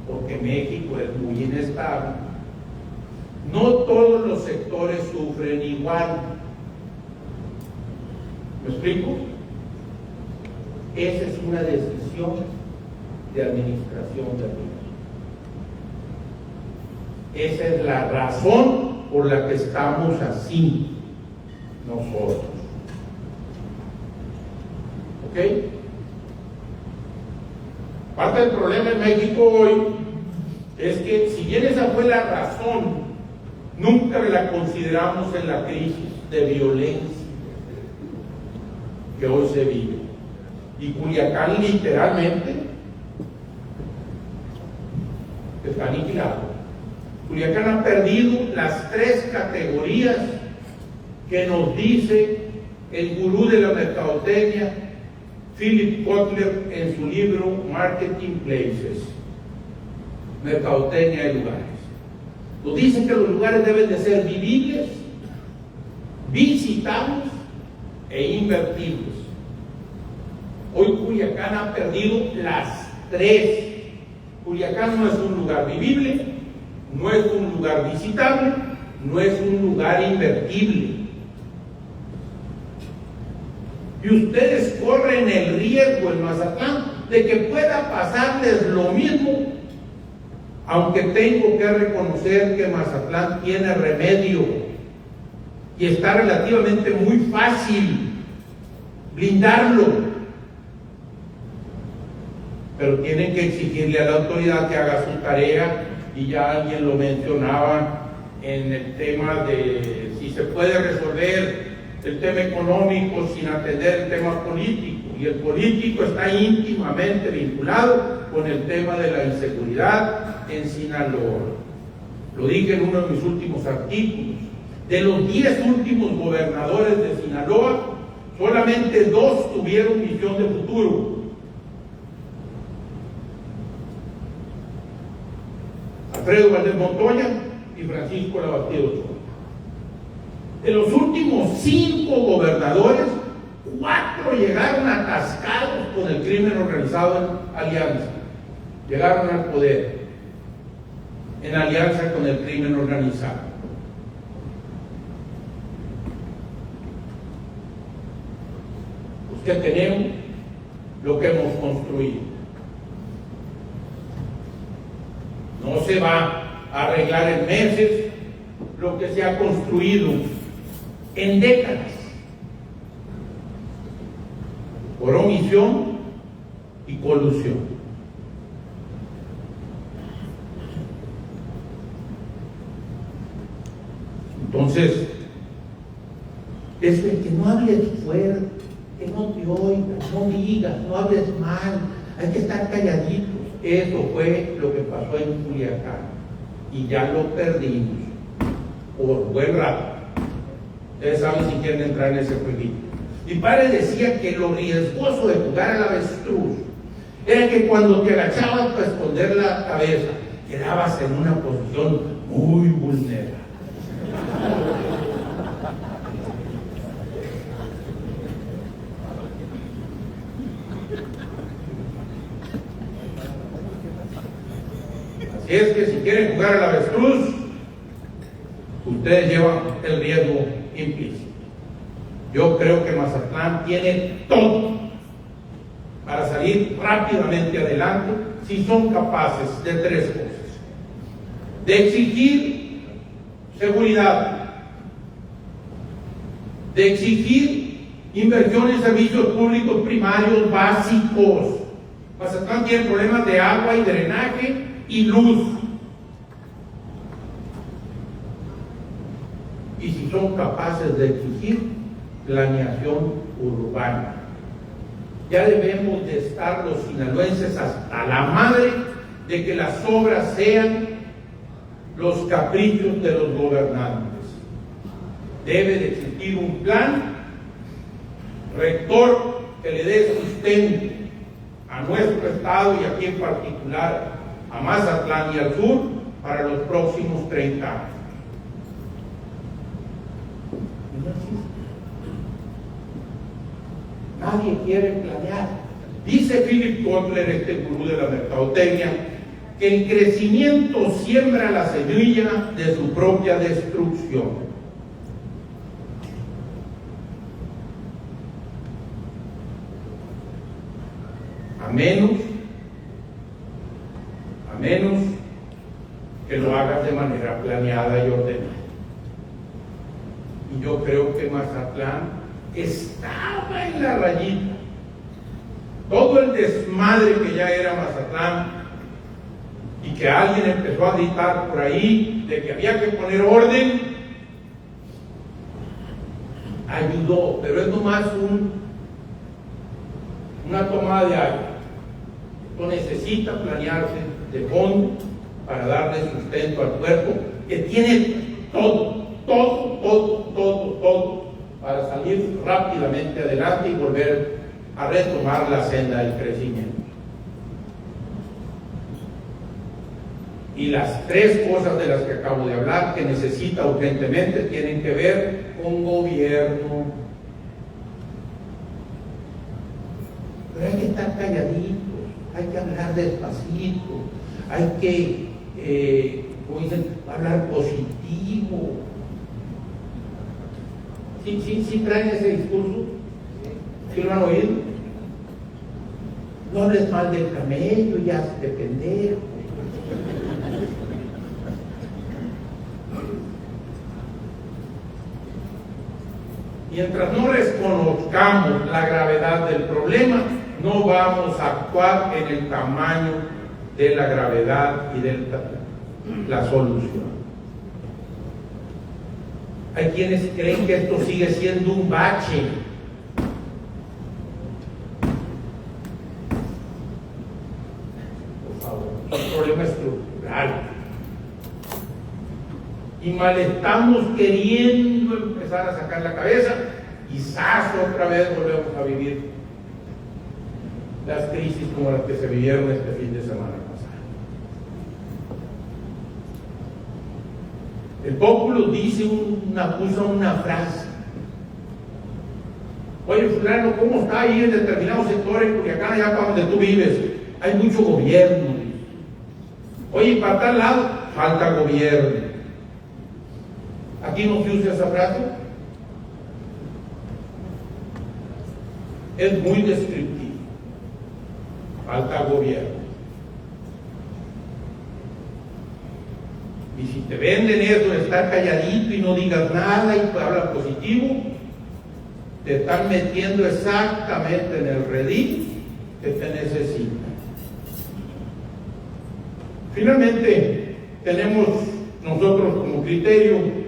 porque México es muy inestable, no todos los sectores sufren igual. ¿Me explico? Esa es una decisión de administración de riesgo. Esa es la razón por la que estamos así nosotros. ¿Ok? Parte del problema en México hoy es que, si bien esa fue la razón, nunca la consideramos en la crisis de violencia que hoy se vive. Y Culiacán literalmente está aniquilado. Culiacán ha perdido las 3 categorías que nos dice el gurú de la mercadotecnia, Philip Kotler, en su libro Marketing Places, Mercadotecnia de Lugares. Nos dice que los lugares deben de ser vivibles, visitables e invertibles. Hoy Culiacán ha perdido las 3. Culiacán no es un lugar vivible, no es un lugar visitable, no es un lugar invertible. Y ustedes corren el riesgo en Mazatlán de que pueda pasarles lo mismo, aunque tengo que reconocer que Mazatlán tiene remedio y está relativamente muy fácil blindarlo, pero tienen que exigirle a la autoridad que haga su tarea y ya alguien lo mencionaba en el tema de si se puede resolver el tema económico sin atender el tema político, y el político está íntimamente vinculado con el tema de la inseguridad en Sinaloa. Lo dije en uno de mis últimos artículos. De los 10 últimos gobernadores de Sinaloa, solamente 2 tuvieron visión de futuro. Alfredo Valdés Montoya y Francisco Labastida Ochoa. De los últimos 5 gobernadores, 4 llegaron atascados con el crimen organizado en alianza. Llegaron al poder en alianza con el crimen organizado. Pues, ¿qué tenemos? Lo que hemos construido. No se va a arreglar en meses lo que se ha construido en décadas por omisión y colusión. Entonces, es de que no hables fuerte, que no te oigas, no digas, no hables mal, hay que estar calladitos. Eso fue lo que pasó en Culiacán y ya lo perdimos por buen rato. Ustedes saben si quieren entrar en ese jueguito. Mi padre decía que lo riesgoso de jugar al avestruz era que cuando te agachabas para esconder la cabeza, quedabas en una posición muy vulnerable. Así es que si quieren jugar al avestruz, ustedes llevan el riesgo implícito. Yo creo que Mazatlán tiene todo para salir rápidamente adelante si son capaces de 3 cosas: de exigir seguridad, de exigir inversión en servicios públicos primarios básicos. Mazatlán tiene problemas de agua y drenaje y luz. Y si son capaces de exigir planeación urbana. Ya debemos de estar los sinaloenses hasta la madre de que las obras sean los caprichos de los gobernantes. Debe de existir un plan rector que le dé sustento a nuestro estado y aquí en particular a Mazatlán y al sur para los próximos 30 años. No existe. Nadie quiere planear. Dice Philip Kotler, este gurú de la mercadotecnia, que el crecimiento siembra la semilla de su propia destrucción. A menos que lo hagas de manera planeada y ordenada. Y yo creo que Mazatlán estaba en la rayita. Todo el desmadre que ya era Mazatlán y que alguien empezó a gritar por ahí de que había que poner orden, ayudó, pero es nomás una tomada de aire. Esto necesita planearse de fondo para darle sustento al cuerpo que tiene todo para salir rápidamente adelante y volver a retomar la senda del crecimiento. Y las 3 cosas de las que acabo de hablar que necesita urgentemente tienen que ver con gobierno. Pero hay que estar calladitos, hay que hablar despacito, hay que, como dicen, hablar positivo. ¿Sí traen ese discurso? ¿Sí lo han oído? No hables mal del camello, ya hazte pendejo. Mientras no reconozcamos la gravedad del problema, no vamos a actuar en el tamaño de la gravedad y del la solución. Hay quienes creen que esto sigue siendo un bache. Por favor, es un problema estructural. Y mal estamos queriendo empezar a sacar la cabeza y ¡zas! Otra vez volvemos a vivir las crisis como las que se vivieron este fin de semana pasada. El pueblo dice usa una frase. Oye, fulano, ¿cómo está ahí en determinados sectores? Porque acá allá para donde tú vives hay mucho gobierno. Oye, para tal lado falta gobierno. Aquí no se usa esa frase. Es muy descriptivo. Falta gobierno. Y si te venden eso de estar calladito y no digas nada y habla positivo, te están metiendo exactamente en el redil que te necesitan. Finalmente, tenemos nosotros como criterio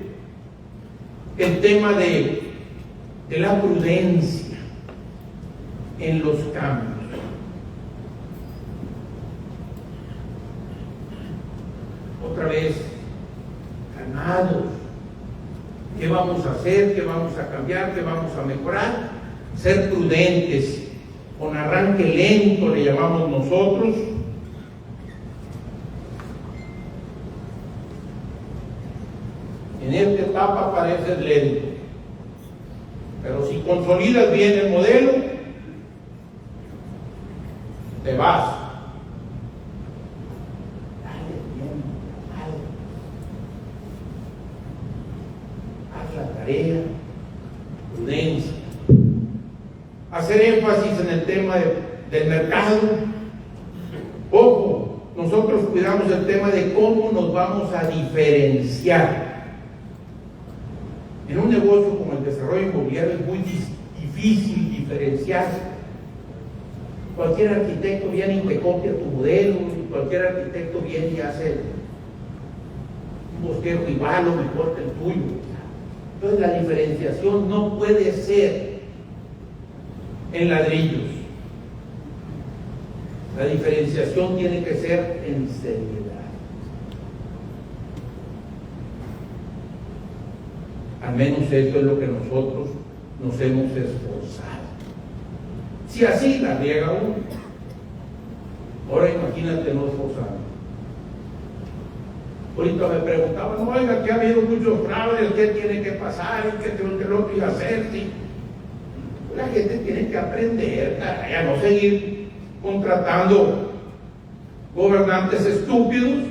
el tema de la prudencia en los cambios. Otra vez, calmados. ¿Qué vamos a hacer? ¿Qué vamos a cambiar? ¿Qué vamos a mejorar? Ser prudentes, con arranque lento le llamamos nosotros. En esta etapa parece lento, pero si consolidas bien el modelo, te vas. Dale tiempo, haz la tarea, prudencia. Hacer énfasis en el tema del mercado. Ojo, nosotros cuidamos el tema de cómo nos vamos a diferenciar. En un negocio como el desarrollo inmobiliario es muy difícil diferenciarse. Cualquier arquitecto viene y te copia tu modelo, y cualquier arquitecto viene y hace un bosquejo igual o mejor que el tuyo. Entonces la diferenciación no puede ser en ladrillos. La diferenciación tiene que ser en seriedad. Al menos eso es lo que nosotros nos hemos esforzado. Si así la riega uno, ahora imagínate no esforzado. Ahorita me preguntaban, oiga, que ha habido muchos fraudes, ¿qué tiene que pasar? ¿Qué lo que iba a hacer? ¿Sí? La gente tiene que aprender, caray, a no seguir contratando gobernantes estúpidos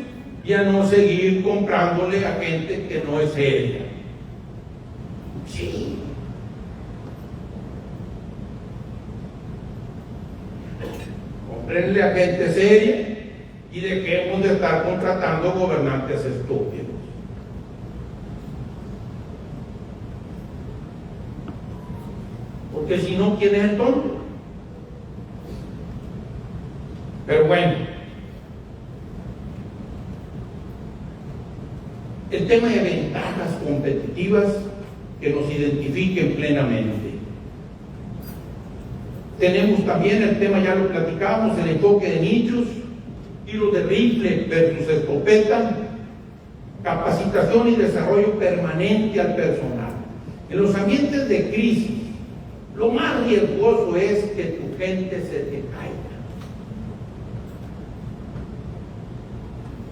y a no seguir comprándole a gente que no es seria. Sí. Comprenle a gente seria y dejemos de estar contratando gobernantes estúpidos. Porque si no, ¿quién es el tonto? Pero bueno, el tema de ventajas competitivas que nos identifiquen plenamente. Tenemos también el tema, ya lo platicamos, el enfoque de nichos, tiros de rifle versus escopeta, capacitación y desarrollo permanente al personal. En los ambientes de crisis, lo más riesgoso es que tu gente se te caiga.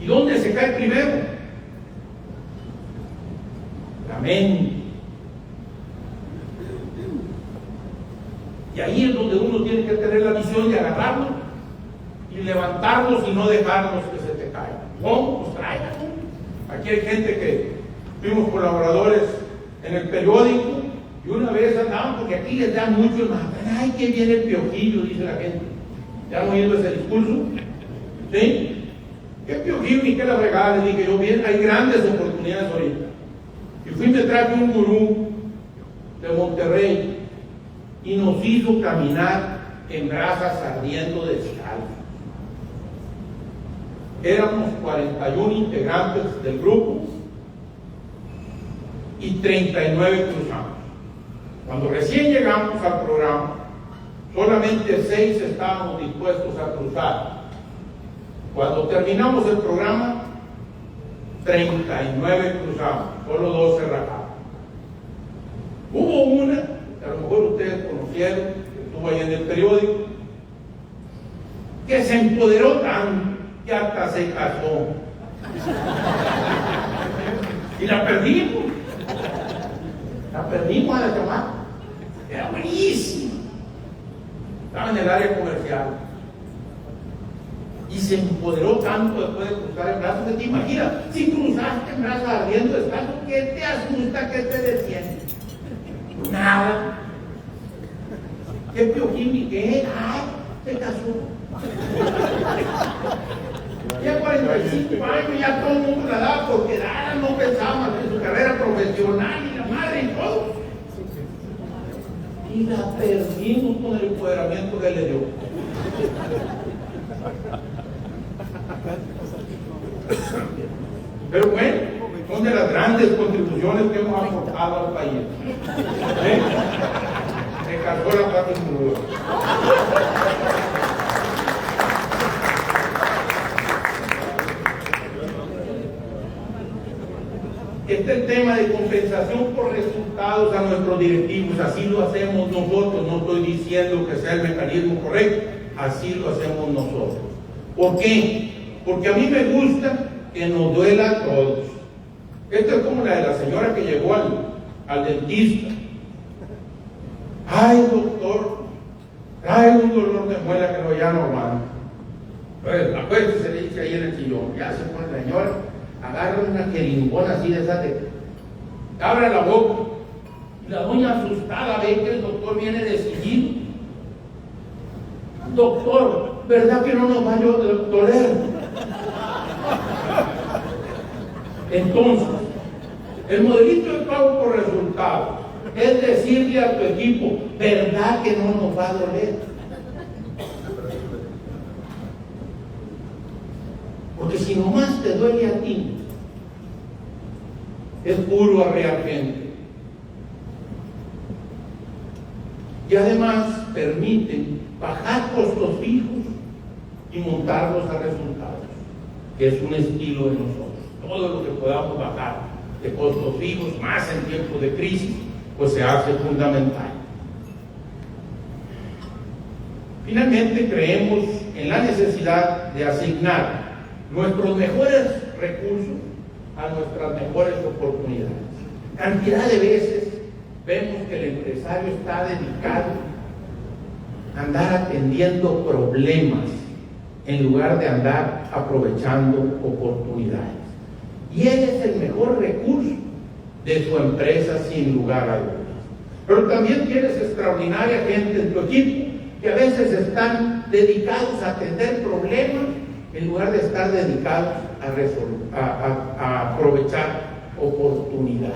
¿Y dónde se cae primero? La mente. Y ahí es donde uno tiene que tener la visión de agarrarlo y levantarlos y no dejarlos que se te caigan. ¿Cómo? Pues tráiganlo. Aquí hay gente que fuimos colaboradores en el periódico y una vez andaban, porque aquí les dan mucho más. Ay, que viene el piojillo, dice la gente. ¿Ya han oído ese discurso? ¿Sí? ¿Qué piojillo ni qué la regales? Dije yo, bien, hay grandes oportunidades ahorita. Y fui y me traje un gurú de Monterrey y nos hizo caminar en brasas ardiendo descalzos. éramos 41 integrantes del grupo y 39 cruzamos. Cuando recién llegamos al programa, solamente 6 estábamos dispuestos a cruzar. Cuando terminamos el programa, 39 cruzamos, solo 2 se rajaron. Hubo una, que a lo mejor ustedes conocieron, que estuvo ahí en el periódico, que se empoderó tanto que hasta se casó. Y la perdimos. La perdimos a la chamaca. Era buenísima. Estaba en el área comercial. Y se empoderó tanto después de cruzar el brazo que te imaginas, si cruzaste en brazo ardiendo descalzo, ¿qué te asusta? ¿Qué te detiene? Nada. ¿Qué piojín? ¿Qué? ¡Ay! Se casó. Ya 45 años, ya todo el mundo la daba porque nada, no pensaba en su carrera profesional y la madre y todo. Y la perdimos con el empoderamiento que le dio. Pero bueno, son de las grandes contribuciones que hemos aportado al país. Se casó la pata en crudo. Este es el tema de compensación por resultados a nuestros directivos. Así lo hacemos nosotros. No estoy diciendo que sea el mecanismo correcto. Así lo hacemos nosotros. ¿Por qué? Porque a mí me gusta que nos duela a todos. Esto es como la de la señora que llegó al dentista. Ay, doctor, trae un dolor de muela que no ya normal. Pues acuérdese, se le dice ahí en el sillón. Ya se pone la señora, agarra una jeringonda así de esa de... Abra la boca. Y la doña asustada ve que el doctor viene decidido. Doctor, ¿verdad que no nos va a doler? Entonces, el modelito de pago por resultados es decirle a tu equipo, ¿verdad que no nos va a doler? Porque si nomás te duele a ti, es puro arreagente. Y además permiten bajar costos fijos y montarlos a resultados, que es un estilo de nosotros. Todo lo que podamos bajar de costos fijos, más en tiempos de crisis, pues se hace fundamental. Finalmente, creemos en la necesidad de asignar nuestros mejores recursos a nuestras mejores oportunidades. Cantidad de veces vemos que el empresario está dedicado a andar atendiendo problemas en lugar de andar aprovechando oportunidades. Y él es el mejor recurso de su empresa, sin lugar a dudas. Pero también tienes extraordinaria gente en tu equipo que a veces están dedicados a atender problemas en lugar de estar dedicados a aprovechar oportunidades.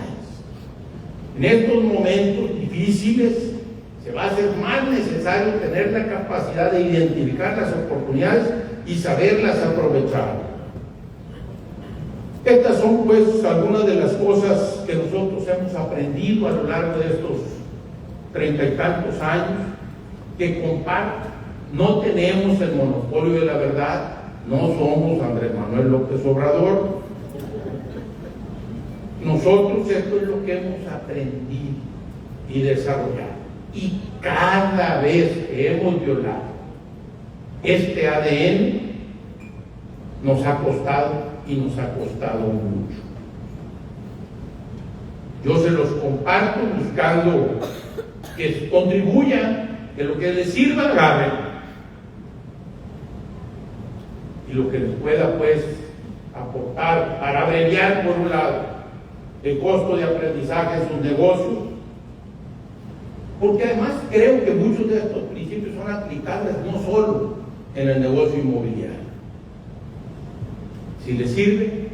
En estos momentos difíciles se va a hacer más necesario tener la capacidad de identificar las oportunidades y saberlas aprovechar. Estas son pues algunas de las cosas que nosotros hemos aprendido a lo largo de estos 30 y tantos años, que comparto. No tenemos el monopolio de la verdad, no somos Andrés Manuel López Obrador. Nosotros esto es lo que hemos aprendido y desarrollado. Y cada vez que hemos violado este ADN, nos ha costado y nos ha costado mucho. Yo se los comparto buscando que contribuyan, que lo que les sirva agarren, y lo que les pueda pues aportar para abreviar por un lado el costo de aprendizaje en sus negocios, porque además creo que muchos de estos principios son aplicables no solo en el negocio inmobiliario. Si les sirve,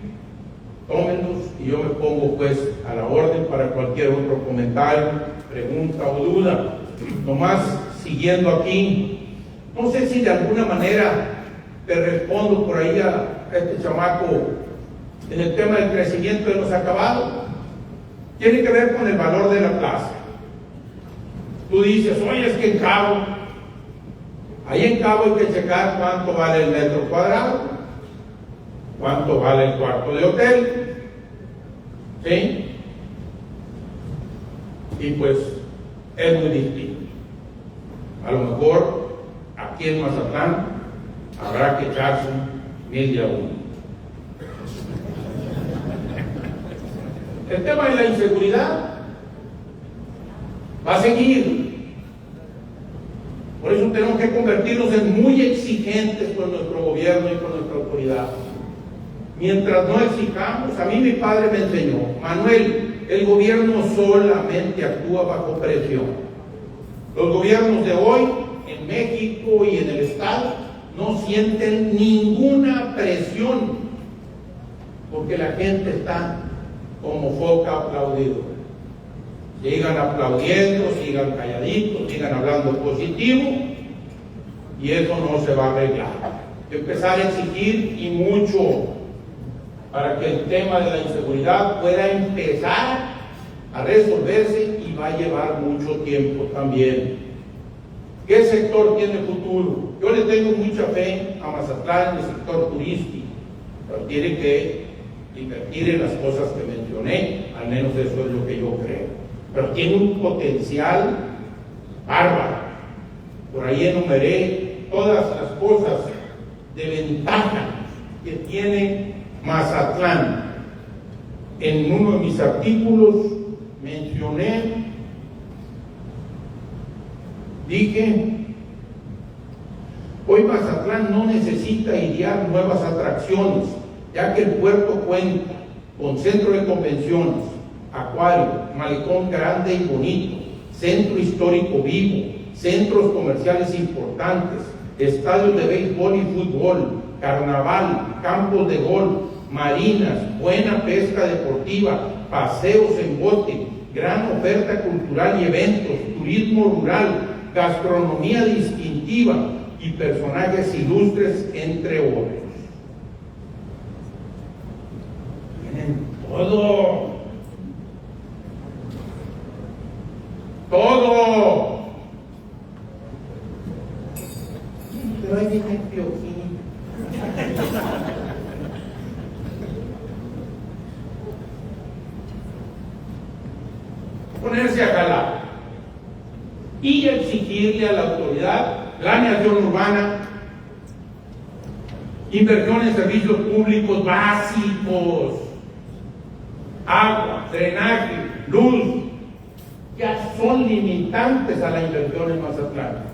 tómenlos y yo me pongo pues a la orden para cualquier otro comentario, pregunta o duda. Nomás siguiendo aquí, no sé si de alguna manera te respondo por ahí a a este chamaco en el tema del crecimiento de los acabados, tiene que ver con el valor de la plaza. Tú dices, oye, es que en Cabo, ahí en Cabo hay que checar cuánto vale el metro cuadrado, cuánto vale el cuarto de hotel, ¿sí? Y pues es muy distinto. A lo mejor aquí en Mazatlán habrá que echarse 1000 de a uno. El tema de la inseguridad va a seguir. Por eso tenemos que convertirnos en muy exigentes con nuestro gobierno y con nuestra autoridad. Mientras no exijamos, a mí mi padre me enseñó, Manuel, el gobierno solamente actúa bajo presión. Los gobiernos de hoy, en México y en el Estado, no sienten ninguna presión, porque la gente está como foca aplaudido. Sigan aplaudiendo, sigan calladitos, sigan hablando positivo, y eso no se va a arreglar. Empezar a exigir y mucho para que el tema de la inseguridad pueda empezar a resolverse, y va a llevar mucho tiempo también. ¿Qué sector tiene futuro? Yo le tengo mucha fe a Mazatlán, el sector turístico, pero tiene que invertir en las cosas que mencioné, al menos eso es lo que yo creo. Pero tiene un potencial bárbaro. Por ahí enumeré todas las cosas de ventaja que tiene Mazatlán. En uno de mis artículos dije, hoy Mazatlán no necesita idear nuevas atracciones, ya que el puerto cuenta con centro de convenciones, acuario, malecón grande y bonito, centro histórico vivo, centros comerciales importantes, estadios de béisbol y fútbol, carnaval, campos de golf, marinas, buena pesca deportiva, paseos en bote, gran oferta cultural y eventos, turismo rural, gastronomía distintiva y personajes ilustres, entre otros. Tienen todo. Todo. Pero ahí viene el Piojín. Ponerse a jalar y exigirle a la autoridad planeación urbana, inversión en servicios públicos básicos, agua, drenaje, luz. Ya son limitantes a la inversión en Mazatlán.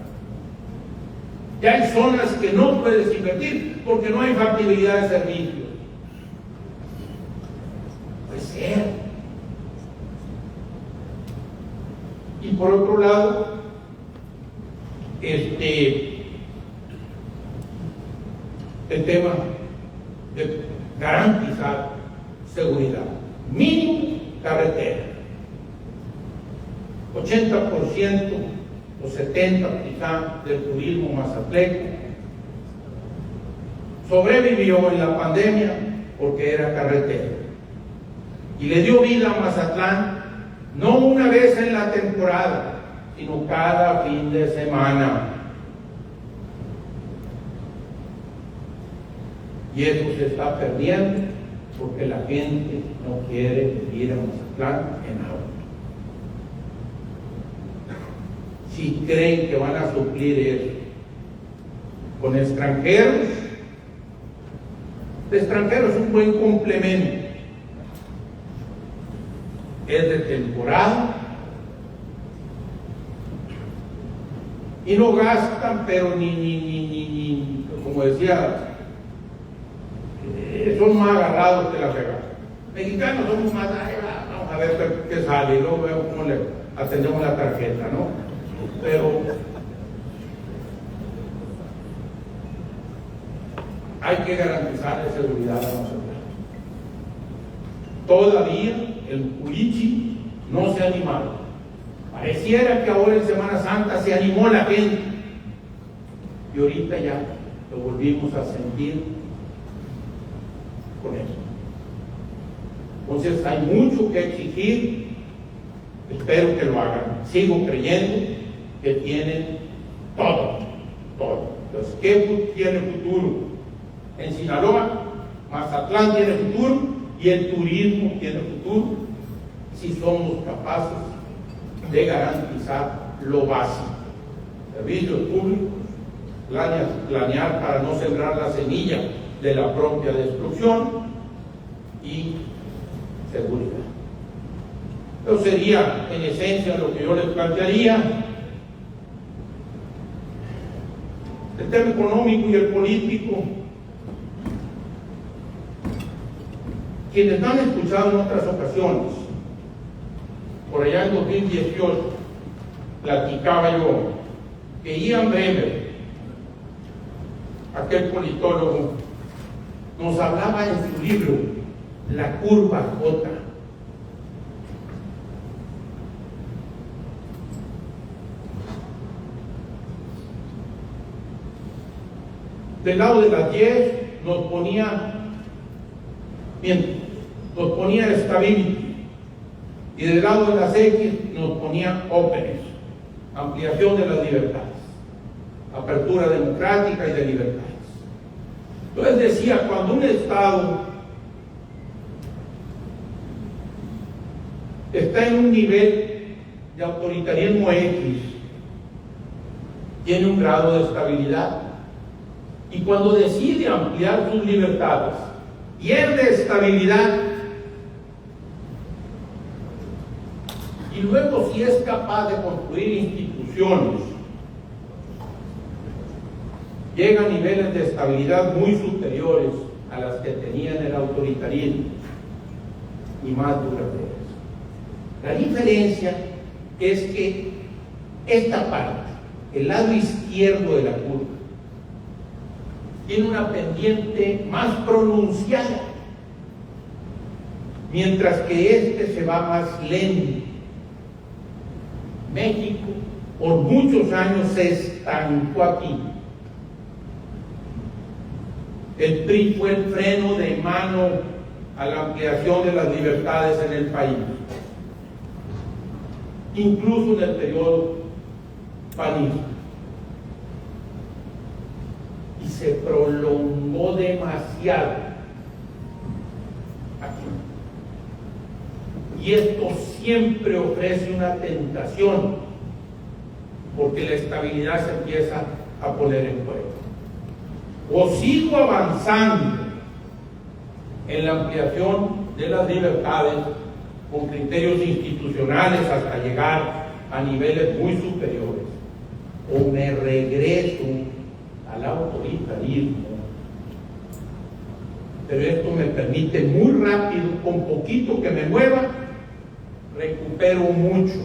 Ya hay zonas que no puedes invertir porque no hay factibilidad de servicios. Puede ser. Y por otro lado, el tema de garantizar seguridad, mínimo carretera, 80% o 70% quizá del turismo mazatleco sobrevivió en la pandemia porque era carretera y le dio vida a Mazatlán, no una vez en la temporada, sino cada fin de semana. Y eso se está perdiendo porque la gente no quiere ir a Mazatlán en auto. Si creen que van a suplir eso con extranjeros, el extranjero es un buen complemento. Es de temporada y no gastan, pero ni como decía, son más agarrados que la regala. Mexicanos somos más, vamos a ver qué sale, y luego vemos cómo le atendemos la tarjeta, ¿no? Pero hay que garantizar la seguridad a nosotros. Todavía el Culichi no se ha animado. Pareciera que ahora en Semana Santa se animó la gente y ahorita ya lo volvimos a sentir con eso. Entonces hay mucho que exigir, espero que lo hagan. Sigo creyendo que tienen todo. Entonces, ¿qué tiene futuro? En Sinaloa, Mazatlán tiene futuro y el turismo tiene futuro si somos capaces de garantizar lo básico: servicios públicos, planear para no sembrar la semilla de la propia destrucción y seguridad. Eso sería en esencia lo que yo les plantearía. El tema económico y el político, quienes me han escuchado en otras ocasiones, por allá en 2018 platicaba yo que Ian Bremmer, aquel politólogo, nos hablaba en su libro La curva J. Del lado de las 10 nos ponía stability, y del lado de las X nos ponía openness, ampliación de las libertades, apertura democrática y de libertades. Entonces decía, cuando un Estado está en un nivel de autoritarismo X, tiene un grado de estabilidad, y cuando decide ampliar sus libertades, pierde estabilidad, y luego, si es capaz de construir instituciones, llega a niveles de estabilidad muy superiores a las que tenían el autoritarismo y más duraderas. La diferencia es que esta parte, el lado izquierdo de la curva, tiene una pendiente más pronunciada, mientras que este se va más lento. México por muchos años se estancó aquí. El PRI fue el freno de mano a la ampliación de las libertades en el país, incluso en el periodo panista, y se prolongó demasiado aquí. Y esto siempre ofrece una tentación, porque la estabilidad se empieza a poner en juego. O sigo avanzando en la ampliación de las libertades con criterios institucionales hasta llegar a niveles muy superiores, o me regreso al autoritarismo. Pero esto me permite muy rápido, con poquito que me mueva, recupero mucho.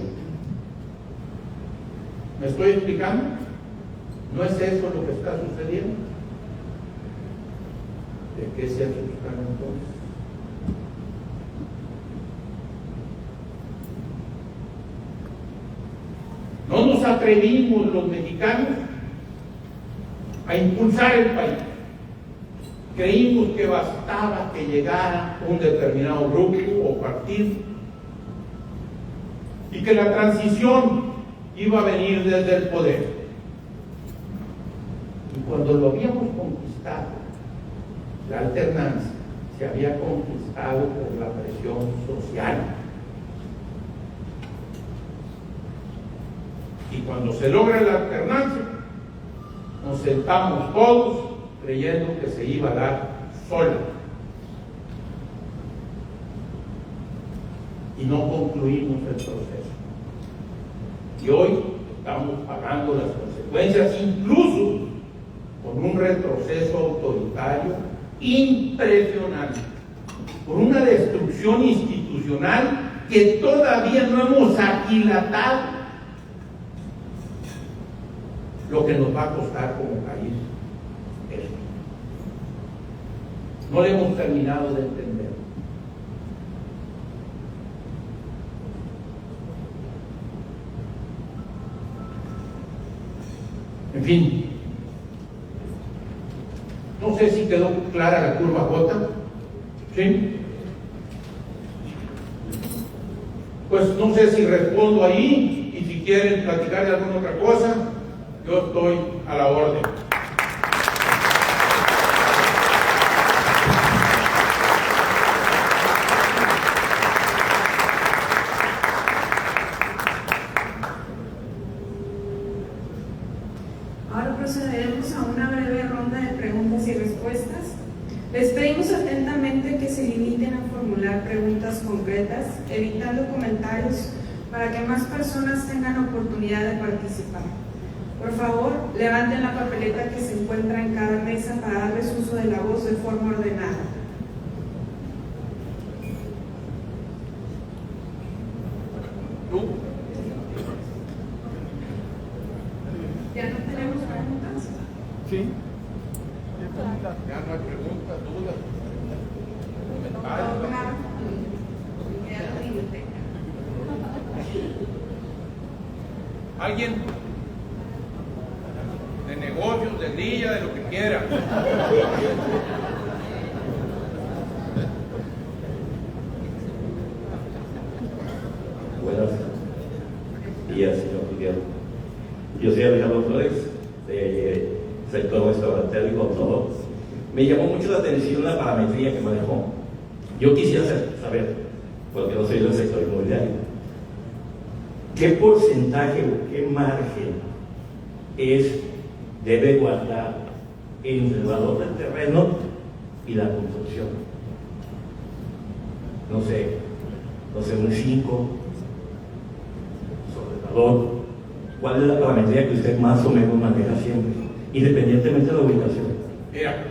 ¿Me estoy explicando? ¿No es eso lo que está sucediendo? ¿De qué se asustan entonces? No nos atrevimos los mexicanos a impulsar el país. Creímos que bastaba que llegara un determinado grupo o partido y que la transición iba a venir desde el poder. Y cuando lo habíamos conquistado, la alternancia se había conquistado por la presión social. Y cuando se logra la alternancia, nos sentamos todos creyendo que se iba a dar sola. Y no concluimos el proceso. Y hoy estamos pagando las consecuencias, incluso con un retroceso autoritario impresionante, por una destrucción institucional que todavía no hemos aquilatado lo que nos va a costar como país esto. No lo hemos terminado de entender. En fin, no sé si quedó clara la curva J. ¿Sí? Pues no sé si respondo ahí, y si quieren platicar de alguna otra cosa, yo estoy a la orden. Ahora procederemos a una breve ronda de preguntas y respuestas. Les pedimos atentamente que se limiten a formular preguntas concretas, evitando comentarios para que más personas tengan oportunidad de participar. Por favor, levanten la papeleta que se encuentra en cada mesa para darles uso de la voz de forma ordenada. ¿Ya no tenemos preguntas? Sí. Ya no hay preguntas, dudas, comentarios. ¿Alguien? De negocios, de grilla, de lo que quiera. Buenos días, señor Gutiérrez. Yo soy Alejandro Flores, del sector restaurantero y todo. Me llamó mucho la atención la parametría que manejó. Yo quisiera saber, porque no soy del sector inmobiliario, ¿qué porcentaje o qué margen debe guardar entre el valor del terreno y la construcción? No sé, un 5 sobre el valor. ¿Cuál es la parametría que usted más o menos maneja siempre, independientemente de la ubicación? Mira,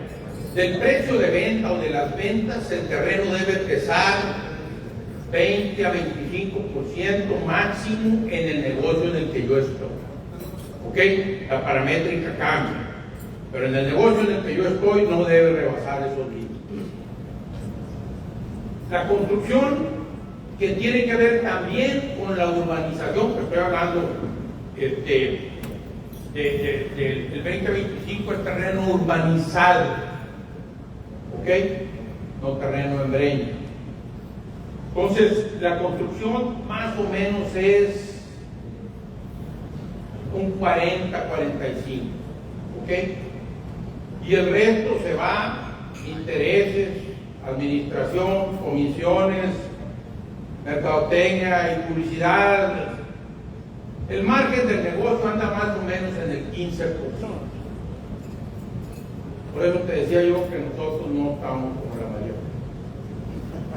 del precio de venta o de las ventas, el terreno debe pesar 20 a 25% máximo en el negocio en el que yo estoy. ¿Ok? La paramétrica cambia, pero en el negocio en el que yo estoy no debe rebasar esos límites. La construcción, que tiene que ver también con la urbanización, que estoy hablando del 2025, es terreno urbanizado, ¿ok? No terreno en breña. Entonces, la construcción más o menos es un 40-45, ¿ok? Y el resto se va, intereses, administración, comisiones, mercadotecnia y publicidad. El margen del negocio anda más o menos en el 15%. Por eso te decía yo que nosotros no estamos como la mayoría.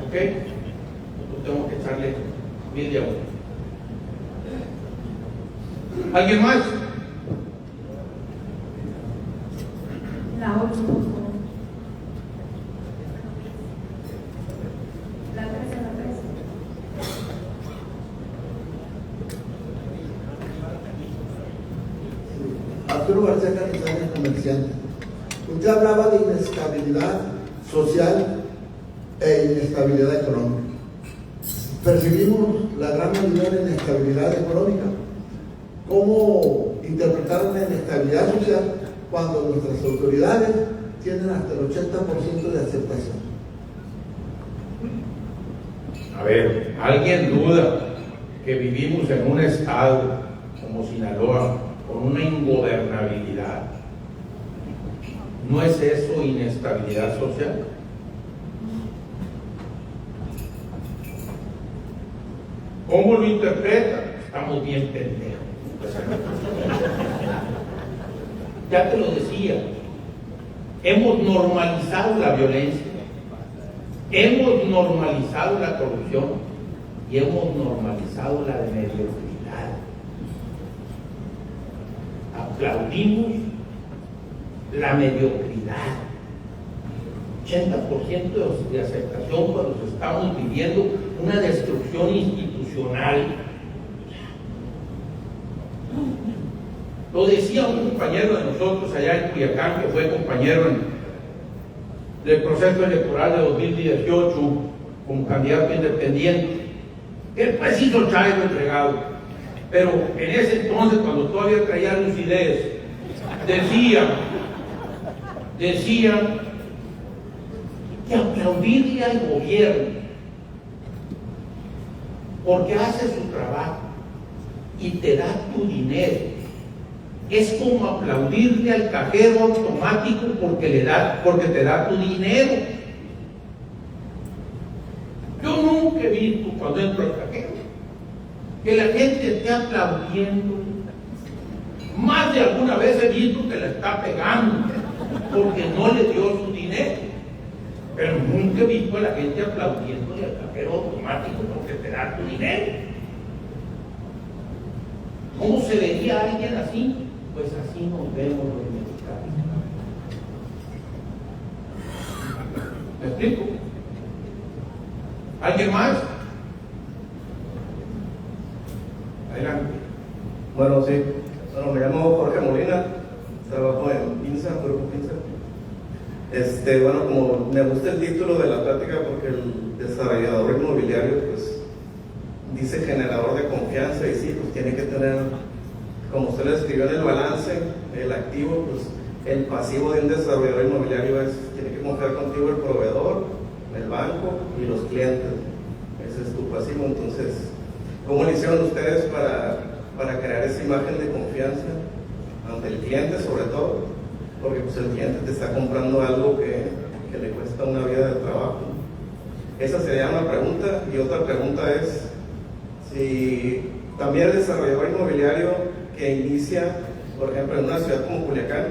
¿Ok? Nosotros tenemos que echarle media hora. ¿Alguien más? La 8, por favor. La 13, la 13. Arturo García Canizales, comerciante. Usted hablaba de inestabilidad social e inestabilidad económica. Percibimos la gran mayoría de inestabilidad económica. ¿Cómo interpretar la inestabilidad social cuando nuestras autoridades tienen hasta el 80% de aceptación? A ver, ¿alguien duda que vivimos en un estado como Sinaloa con una ingobernabilidad? ¿No es eso inestabilidad social? ¿Cómo lo interpreta? Estamos bien pendejos. Ya te lo decía, hemos normalizado la violencia, hemos normalizado la corrupción y hemos normalizado la mediocridad. Aplaudimos la mediocridad, 80% de aceptación cuando estamos viviendo una destrucción institucional. Lo decía un compañero de nosotros allá en Culiacán, que fue compañero del proceso electoral de 2018 como candidato independiente. Él pues hizo chairo entregado, pero en ese entonces, cuando todavía traía lucidez, decía que aplaudirle al gobierno porque hace su trabajo y te da tu dinero. Es como aplaudirle al cajero automático porque te da tu dinero. Yo nunca he visto cuando entro al cajero que la gente esté aplaudiendo. Más de alguna vez he visto que la está pegando porque no le dio su dinero. Pero nunca he visto a la gente aplaudiéndole al cajero automático porque te da tu dinero. ¿Cómo se vería alguien así? Pues así nos vemos los mexicanos. ¿Me explico? ¿Alguien más? Adelante. Bueno, sí. Bueno, me llamo Jorge Molina, trabajo en Pinza, Grupo Pinza. Bueno, como me gusta el título de la plática porque el desarrollador inmobiliario, pues, dice generador de confianza y sí, pues tiene que tener, como usted lo escribió en el balance, el activo, pues el pasivo de un desarrollador inmobiliario tiene que confiar contigo el proveedor, el banco y los clientes. Ese es tu pasivo. Entonces, ¿cómo le hicieron ustedes para crear esa imagen de confianza ante el cliente sobre todo? Porque pues el cliente te está comprando algo que le cuesta una vida de trabajo. Esa sería una pregunta. Y otra pregunta es si también el desarrollador inmobiliario que inicia, por ejemplo, en una ciudad como Culiacán,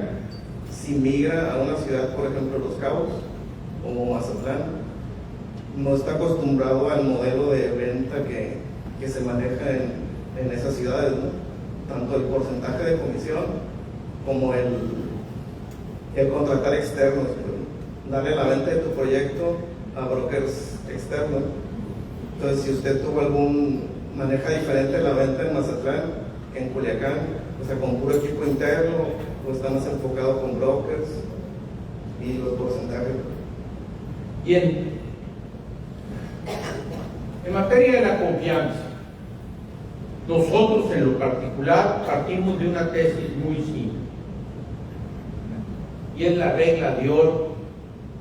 si migra a una ciudad, por ejemplo, Los Cabos o Mazatlán, no está acostumbrado al modelo de venta que se maneja en esas ciudades, ¿no? Tanto el porcentaje de comisión como el contratar externos, darle la venta de tu proyecto a brokers externos. Entonces, si usted maneja diferente la venta en Mazatlán que en Culiacán, o sea, con puro equipo interno, o está más enfocado con brokers y los porcentajes. Bien. En materia de la confianza, nosotros en lo particular partimos de una tesis muy simple. Y es la regla de oro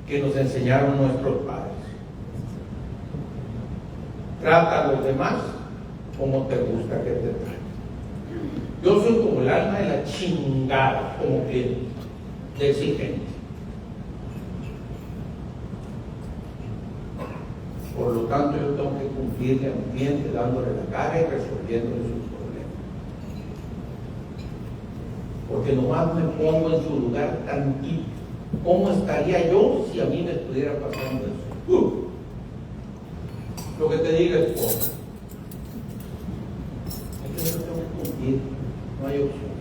que nos enseñaron nuestros padres. Trata a los demás como te gusta que te traten. Yo soy como el alma de la chingada como cliente, de exigente. Por lo tanto, yo tengo que cumplirle a un cliente dándole la cara y resolviéndole sus problemas. Porque nomás me pongo en su lugar tantito. ¿Cómo estaría yo si a mí me estuviera pasando eso? Lo que te diga es poco. Entonces yo tengo que cumplir, no hay opción.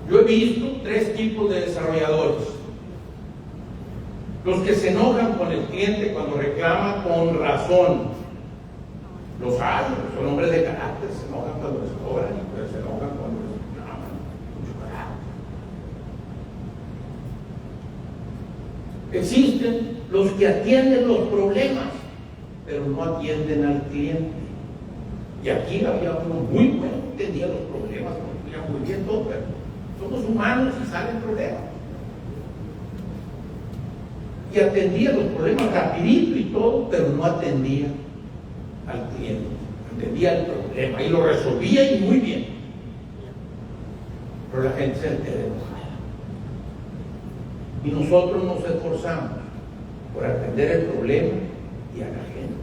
Yo he visto 3 tipos de desarrolladores. Los que se enojan con el cliente cuando reclama con razón. Los hay, son hombres de carácter, se enojan cuando les cobran y pues se enojan cuando les reclaman. Mucho carácter. Existen los que atienden los problemas, pero no atienden al cliente. Y aquí había uno muy bueno, entendía los problemas, entendía muy bien todo, pero somos humanos y salen problemas. Y atendía los problemas rapidito y todo, pero no atendía al cliente, atendía el problema y lo resolvía y muy bien. Pero la gente se entera enojada. Y nosotros nos esforzamos por atender el problema y a la gente.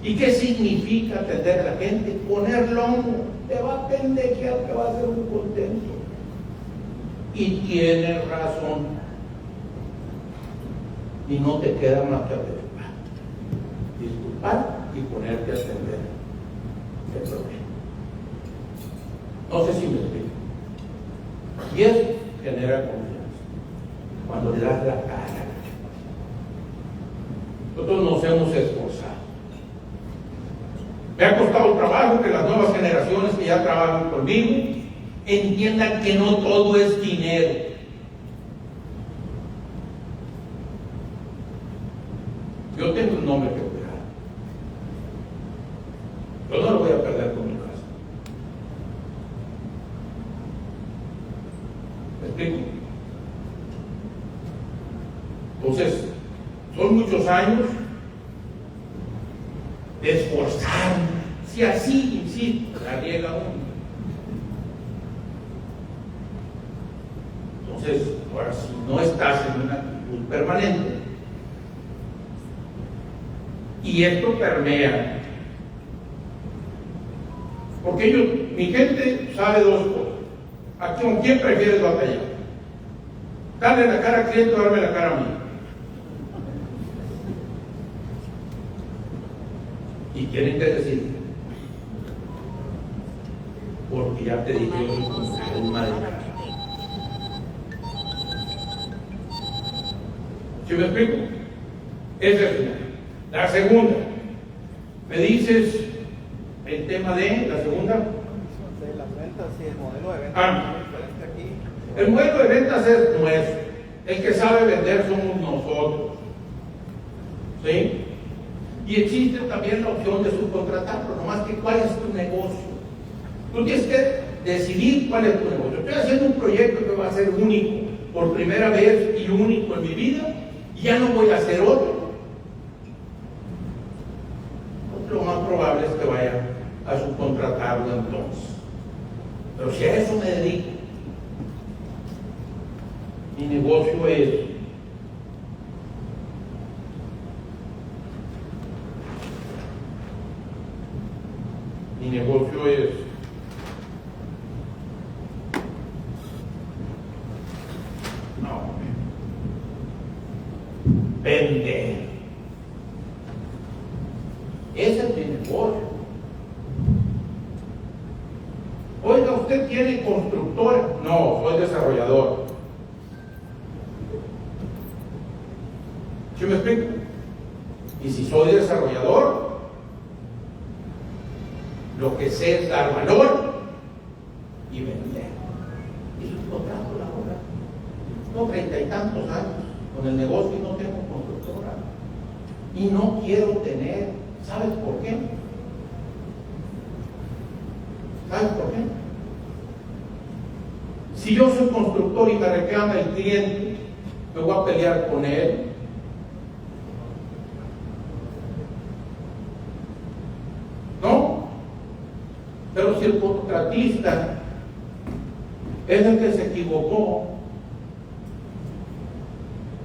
¿Y qué significa atender a la gente? Poner lomo. Te va a pendejear, te va a hacer un contento. Y tiene razón. Y no te queda más que disculpar y ponerte a atender el problema. No sé si me explico. Y eso genera confianza. Cuando le das la cara. Nosotros nos hemos esforzado. Me ha costado trabajo que las nuevas generaciones que ya trabajan conmigo entiendan que no todo es dinero. Yo tengo un nombre que cuidar. Yo no lo voy a perder con mi casa. ¿Me explico? Entonces, son muchos muchos años de esforzarme. Si así, insisto, la riega uno. Entonces, ahora, si no estás en una actitud permanente, y esto permea, porque mi gente sabe dos cosas. ¿Con quién prefieres batallar? ¿Darle la cara al cliente o darme la cara a mí? Y tienen que decir, porque ya te dije yo, un madre. ¿Sí me explico? Esa es una. La segunda, me dices el tema de la segunda. De las ventas y el modelo de ventas. El modelo de ventas es nuestro. El que sabe vender somos nosotros. ¿Sí? Y existe también la opción de subcontratarlo, nomás que cuál es tu negocio. Tú tienes que decidir cuál es tu negocio. Estoy haciendo un proyecto que va a ser único, por primera vez y único en mi vida, y ya no voy a hacer otro. Lo más probable es que vaya a subcontratarlo entonces. Pero si a eso me dedico, mi negocio es vender. Ese es mi negocio. Oiga, ¿usted tiene constructora? No, soy desarrollador. ¿Sí me explico? Y si soy desarrollador, lo que sé es dar valor y vender. Y eso es contrato laboral. No, 30 y tantos años con el negocio y no tengo constructora. Y no quiero tener. ¿Sabes por qué? ¿Sabes por qué? Si yo soy constructor y me reclama el cliente, me voy a pelear con él. ¿No? Pero si el contratista es el que se equivocó,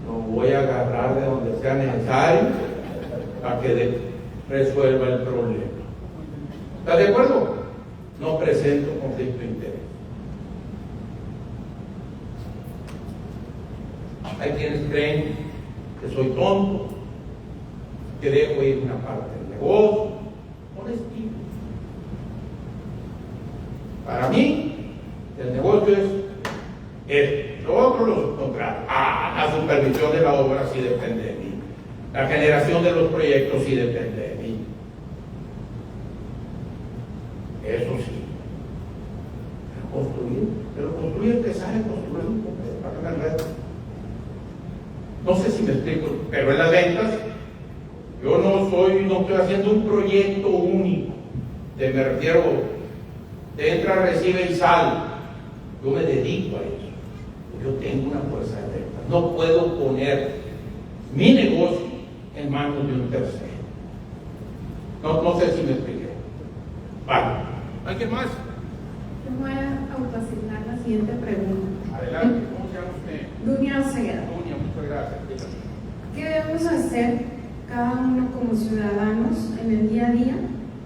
lo voy a agarrar de donde sea necesario para que resuelva el problema. ¿Estás de acuerdo? No presento conflicto de interés. Hay quienes creen que soy tonto, que dejo ir una parte del negocio. Honestito. Para mí, el negocio es lo otro lo subcontrato. La supervisión de la obra sí depende de mí. La generación de los proyectos sí depende de mí. Eso sí. Pero construir el que sabe construir un completo para que me enredo. No sé si me explico, pero en las ventas, yo no estoy haciendo un proyecto único. Me refiero, te entra, recibe y sale. Yo me dedico a eso. Yo tengo una fuerza de ventas. No puedo poner mi negocio en manos de un tercero. No sé si me expliqué. Vale. ¿Alguien más? Yo voy a autoasignar la siguiente pregunta. Adelante. ¿Cómo se llama usted? Dunia Oseguera. Dunia, muchas gracias. ¿Qué debemos hacer cada uno como ciudadanos en el día a día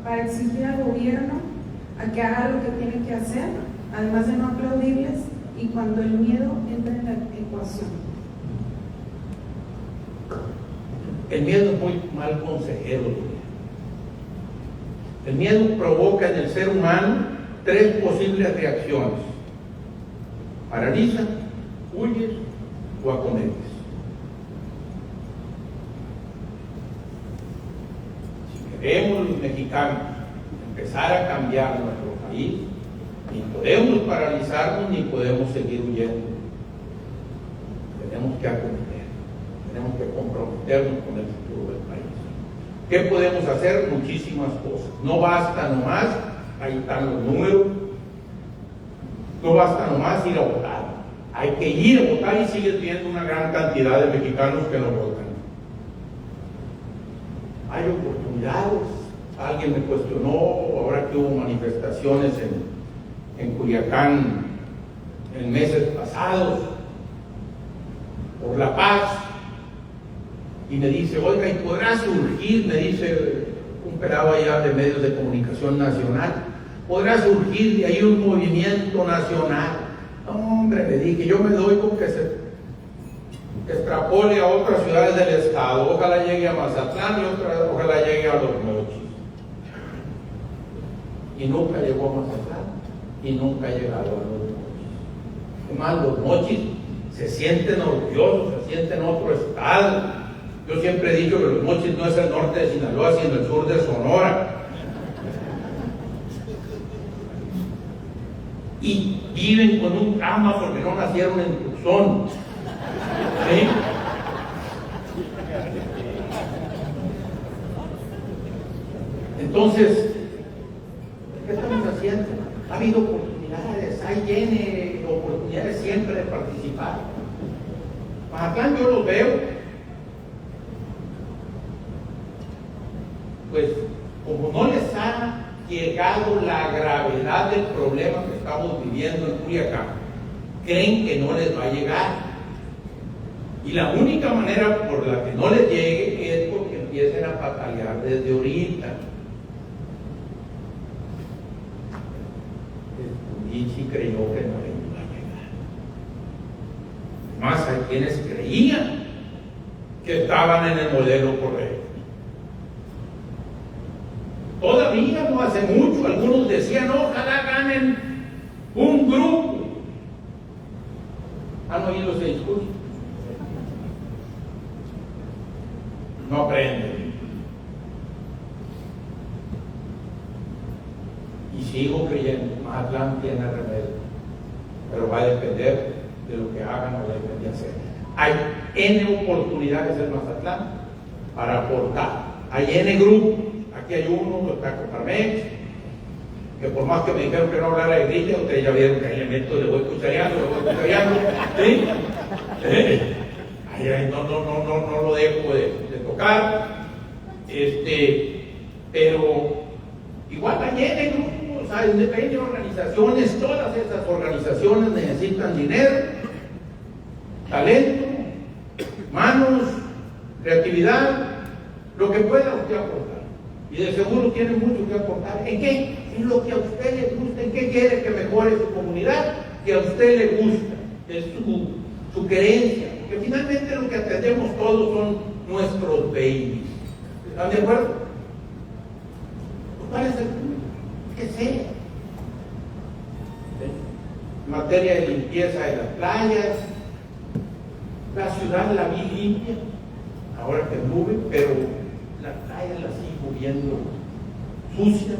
para exigir al gobierno a que haga lo que tiene que hacer, además de no aplaudirles, y cuando el miedo entra en la ecuación? El miedo es muy mal consejero. El miedo provoca en el ser humano 3 posibles reacciones: paraliza, huyes o acometes. Si queremos los mexicanos empezar a cambiar nuestro país, ni podemos paralizarnos ni podemos seguir huyendo. Tenemos que acometer, tenemos que comprometernos con el futuro del país. ¿Qué podemos hacer? Muchísimas cosas. No basta nomás, ahí están los números, no basta nomás ir a votar. Hay que ir a votar y sigues viendo una gran cantidad de mexicanos que no votan. hay oportunidades. Alguien me cuestionó, ahora que hubo manifestaciones en Culiacán en meses pasados, por la paz, y me dice, oiga, ¿y podrá surgir? Me dice un pelado allá de medios de comunicación nacional, ¿podrá surgir de ahí un movimiento nacional? No, hombre, le dije, yo me doy con que se extrapole a otras ciudades del estado, ojalá llegue a Mazatlán y ojalá llegue a Los Mochis. Y nunca llegó a Mazatlán y nunca ha llegado a Los Mochis. Además, Los Mochis se sienten orgullosos, se sienten otro estado. Yo siempre he dicho que Los Mochis no es el norte de Sinaloa, sino el sur de Sonora. Y viven con un trauma porque no nacieron en Tucson. ¿Sí? Entonces, ¿qué estamos haciendo? Ha habido oportunidades, hay oportunidades siempre de participar. Mazatlán yo lo veo, pues como no les ha llegado la gravedad del problema que estamos viviendo en Culiacán, creen que no les va a llegar. Y la única manera por la que no les llegue es porque empiecen a patalear desde ahorita. Pulichi creyó que no le iba a llegar. Más hay quienes creían que estaban en el modelo correcto. Todavía no hace mucho, algunos decían, ojalá ganen un grupo. ¿Han oído ese discurso? No aprenden. Y sigo creyendo, Mazatlán tiene remedio, pero va a depender de lo que hagan o dejen de hacer. Hay N oportunidades en Mazatlán para aportar. Hay N grupos. Aquí hay uno, está Coparmex, que por más que me dijeron que no hablara de grilla, ustedes ya vieron que ahí le meto, le voy cuchareando, ¿sí? No lo dejo de tocar, pero igual hay N grupos, hay N organizaciones, todas esas organizaciones necesitan dinero, talento, manos, creatividad, lo que pueda usted aportar. Y de seguro tiene mucho que aportar. ¿En qué? En lo que a usted le gusta. ¿En qué quiere que mejore su comunidad? Que a usted le gusta. Es su querencia. Porque finalmente lo que atendemos todos son nuestros babies. ¿Están de acuerdo? Pues ¿cuál es el punto? Que sea. En materia de limpieza de las playas, la ciudad la vi limpia, ahora que nube, pero las playas las sigo viendo sucias,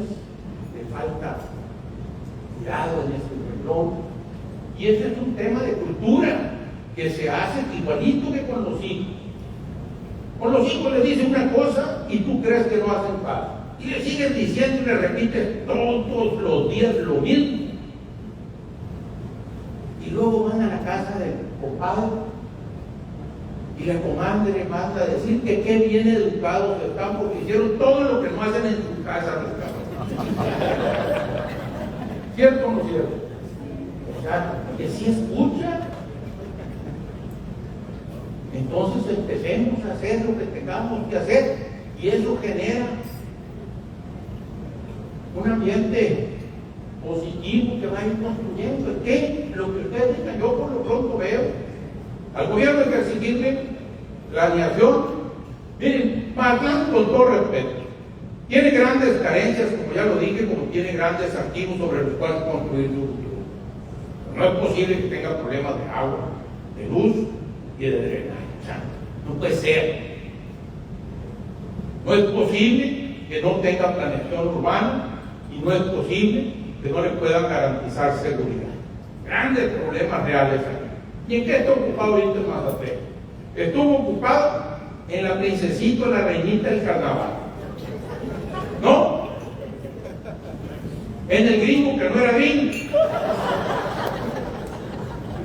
le falta cuidado en este renglón. Y ese es un tema de cultura que se hace igualito que con los hijos. Con los hijos les dicen una cosa y tú crees que no hacen caso. Y le sigues diciendo y le repites todos los días lo mismo. Y luego van a la casa del compadre y la comadre manda a decir que qué bien educados están porque hicieron todo lo que no hacen en su casa los cabrones. ¿Cierto o no cierto? O sea, que sí escucha. Entonces empecemos a hacer lo que tengamos que hacer y eso genera un ambiente positivo que va a ir construyendo. Es que lo que ustedes digan, yo por lo pronto veo al gobierno hay que exigirle planeación. Miren, Mazatlán, con todo respeto, tiene grandes carencias, como ya lo dije, como tiene grandes activos sobre los cuales construir su futuro. No es posible que tenga problemas de agua, de luz y de drenaje. O sea, no puede ser. No es posible que no tenga planeación urbana y no es posible que no le puedan garantizar seguridad. Grandes problemas reales aquí. ¿Y en qué está ocupado ahorita el Mazatlán? Estuvo ocupado en la princesita, la reinita del carnaval. ¿No? En el gringo que no era gringo.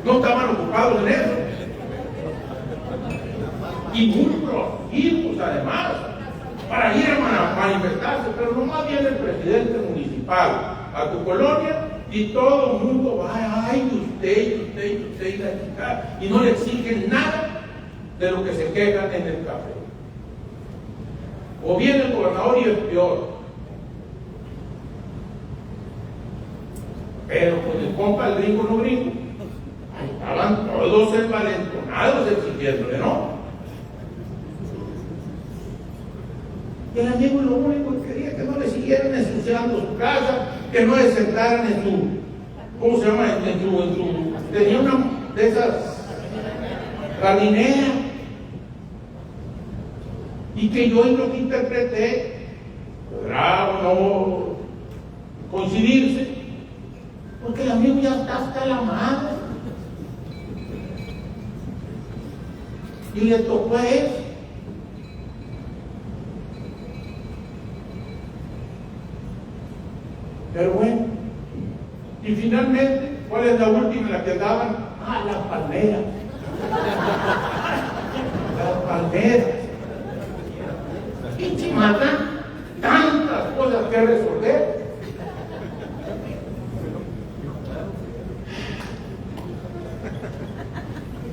No estaban ocupados en eso. Y muy proactivos además, para ir manifestarse, pero nomás viene el presidente municipal a tu colonia y todo el mundo va, ay, usted, y la chica, y no le exigen nada de lo que se quejan en el café. O viene el gobernador y es peor. Pero con el compa, el gringo no gringo, ahí estaban todos envalentonados exigiéndole, ¿no? Y el amigo lo único que quería que no le siguieran ensuciando su casa, que no le sentaran en su, ¿cómo se llama? Tenía una de esas jardineras. Y que yo en lo que interpreté, podrá o no coincidirse, porque el amigo ya está hasta la madre. Y le tocó a él. Pero bueno, y finalmente, ¿cuál es la última, la que daban? Ah, las palmeras. Las palmeras. Y Chimata, tantas cosas que resolver.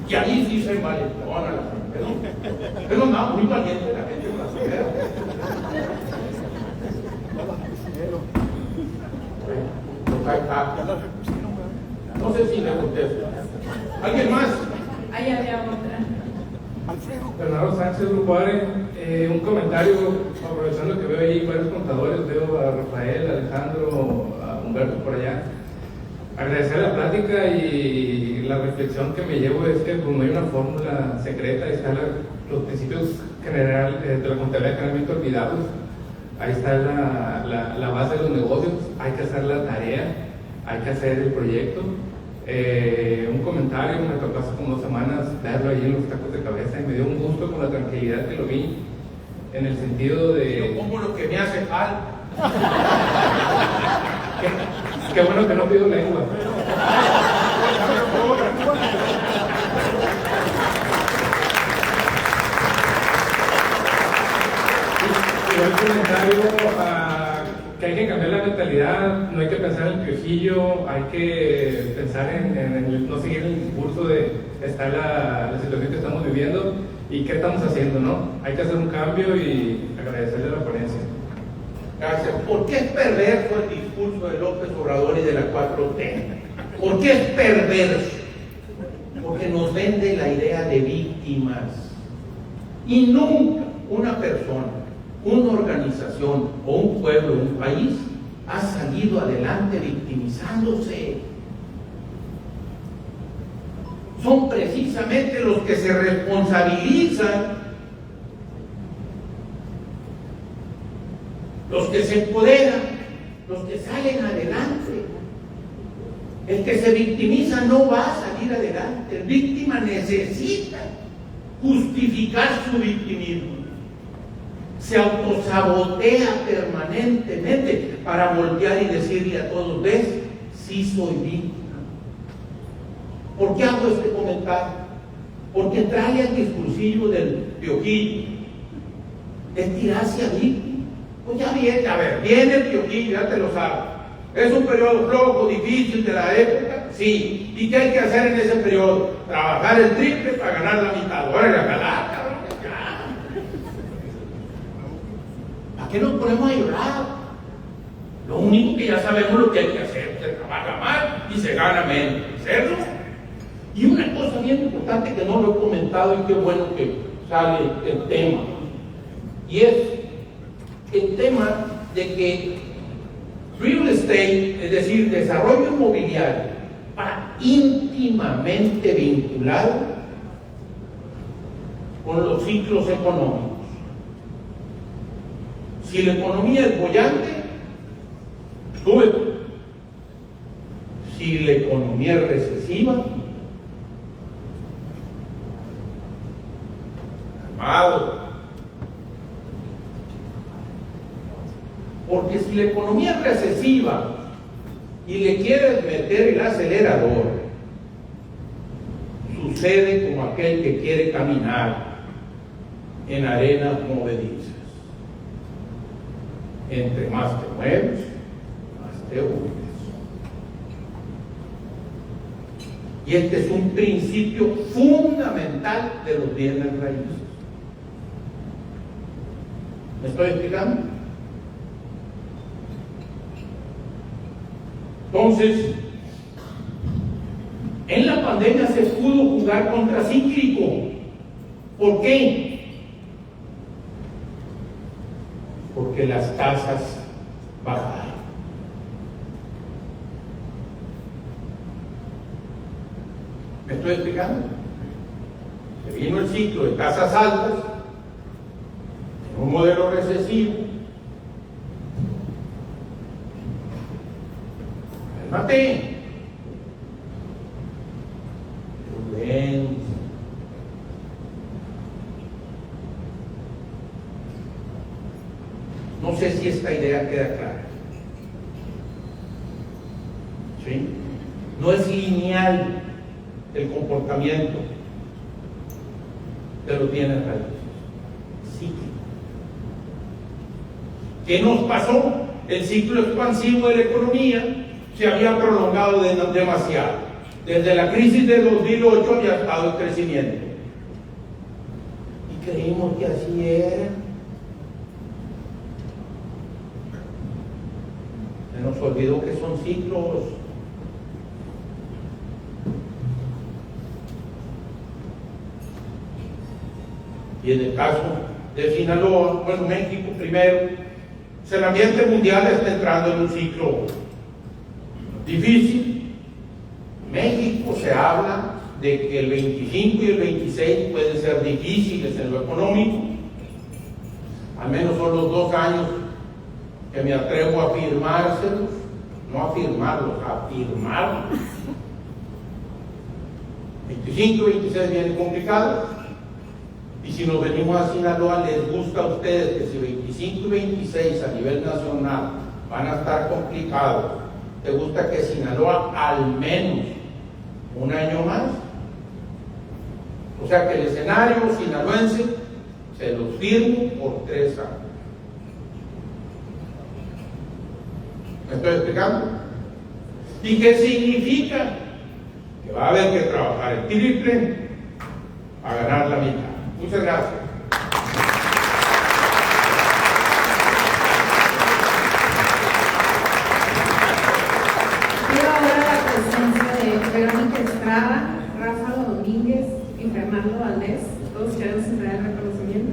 Y ahí sí se envalentona la gente. Pero no, muy valiente la gente brasileña. No sé si le contesto. ¿Alguien más? Ahí había otra. Bernardo Sánchez, Grupo ARE, un comentario, aprovechando que veo ahí varios contadores, veo a Rafael, a Alejandro, a Humberto por allá. Agradecer la plática y la reflexión que me llevo es que pues, no hay una fórmula secreta, ahí están los principios generales de la contabilidad generalmente olvidados, ahí está la base de los negocios, hay que hacer la tarea, hay que hacer el proyecto. Un comentario, me tocó hace como 2 semanas verlo ahí en los tacos de cabeza y me dio un gusto con la tranquilidad que lo vi, en el sentido de... Yo pongo lo que me hace falta. Qué bueno que no pido lengua. Y el comentario que hay que cambiar la mentalidad, no hay que pensar en el piojillo, hay que pensar en no seguir el discurso de esta la situación que estamos viviendo y qué estamos haciendo, ¿no? Hay que hacer un cambio y agradecerle la ponencia. Gracias. ¿Por qué es perverso el discurso de López Obrador y de la 4T? ¿Por qué es perverso? Porque nos vende la idea de víctimas. Y nunca una persona, una organización o un pueblo, un país, ha salido adelante victimizándose. Son precisamente los que se responsabilizan, los que se empoderan, los que salen adelante. El que se victimiza no va a salir adelante. El víctima necesita justificar su victimismo. Se autosabotea permanentemente para voltear y decirle a todos, ¿ves? Sí soy víctima. ¿Por qué hago este comentario? Porque trae al discursillo del piojillo, es tirarse a víctima. Pues ya viene, a ver, viene el piojillo, ya te lo sabes. ¿Es un periodo flojo, difícil de la época? Sí. ¿Y qué hay que hacer en ese periodo? Trabajar el triple para ganar la mitad. Ahora la galá, cabrón, ya. ¿Para qué nos ponemos a llorar? Lo único que ya sabemos lo que hay que hacer, se trabaja mal y se gana menos. ¿Cierto? Y una cosa bien importante que no lo he comentado y qué bueno que sale el tema, y es el tema de que real estate, es decir, desarrollo inmobiliario, va íntimamente vinculado con los ciclos económicos. Si la economía es boyante, sube. Si la economía es recesiva, calmado. Porque si la economía es recesiva y le quieres meter el acelerador, sucede como aquel que quiere caminar en arenas movedizas. Entre más te mueves, más te hundes. Y este es un principio fundamental de los bienes raíces. ¿Me estoy explicando? Entonces, en la pandemia se pudo jugar contracíclico. ¿Por qué? Porque las tasas bajaron. ¿Me estoy explicando? Se vino el ciclo de tasas altas, en un modelo recesivo. Cálmate. Prudencia. No sé si esta idea queda clara. ¿Sí? No es lineal el comportamiento de los bienes raíces. Cíclico. ¿Qué nos pasó? El ciclo expansivo de la economía se había prolongado demasiado. Desde la crisis de 2008 había estado el crecimiento. Y creímos que así era. Se nos olvidó que son ciclos. Y en el caso de Sinaloa, bueno, México primero, el ambiente mundial está entrando en un ciclo difícil. México se habla de que el 25 y el 26 pueden ser difíciles en lo económico. Al menos son los 2 años que me atrevo a afirmárselos, no a afirmarlos, a afirmarlos. 25 y 26 vienen complicados. Y si nos venimos a Sinaloa, les gusta a ustedes que si 25 y 26 a nivel nacional van a estar complicados, ¿te gusta que Sinaloa al menos un año más? O sea que el escenario sinaloense se los firmo por 3 años. ¿Me estoy explicando? ¿Y qué significa? Que va a haber que trabajar el triple a ganar la mitad. Muchas gracias. Pido ahora la presencia de Verónica Estrada, Rafa Domínguez y Fernando Valdés. Todos queremos entregar el reconocimiento.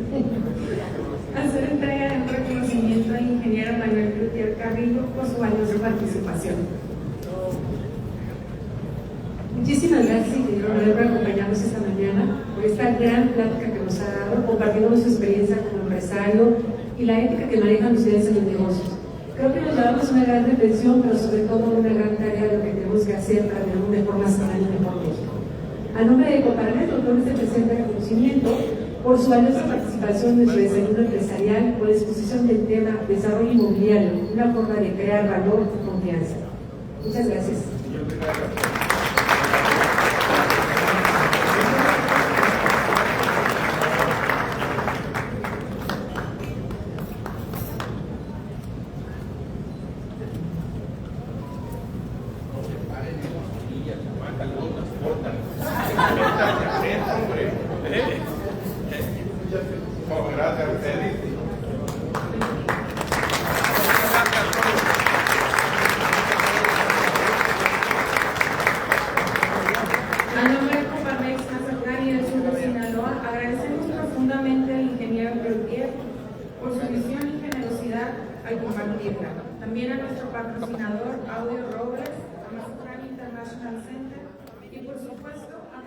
Hacer entrega de un reconocimiento al ingeniero Manuel Cloutier Carrillo por su valiosa participación. Muchísimas gracias, ingeniero Manuel, por acompañarnos esta mañana, por esta gran plática que nos ha dado, compartiendo su experiencia como empresario y la ética que manejan ustedes en los negocios. Creo que nos llevamos una gran reflexión, pero sobre todo una gran tarea de lo que tenemos que hacer para tener un mejor Mazatlán y un mejor México. A nombre de Coparmex, doctor, se presenta reconocimiento por su valiosa participación en su desayuno empresarial por la exposición del tema desarrollo inmobiliario, una forma de crear valor y confianza. Muchas gracias. A nombre de Coparmex Mazatlán y del sur de Sinaloa, agradecemos profundamente al ingeniero Cloutier por su visión y generosidad al compartirla. También a nuestro patrocinador Audio Robles, a Mazatlán International Center y por supuesto a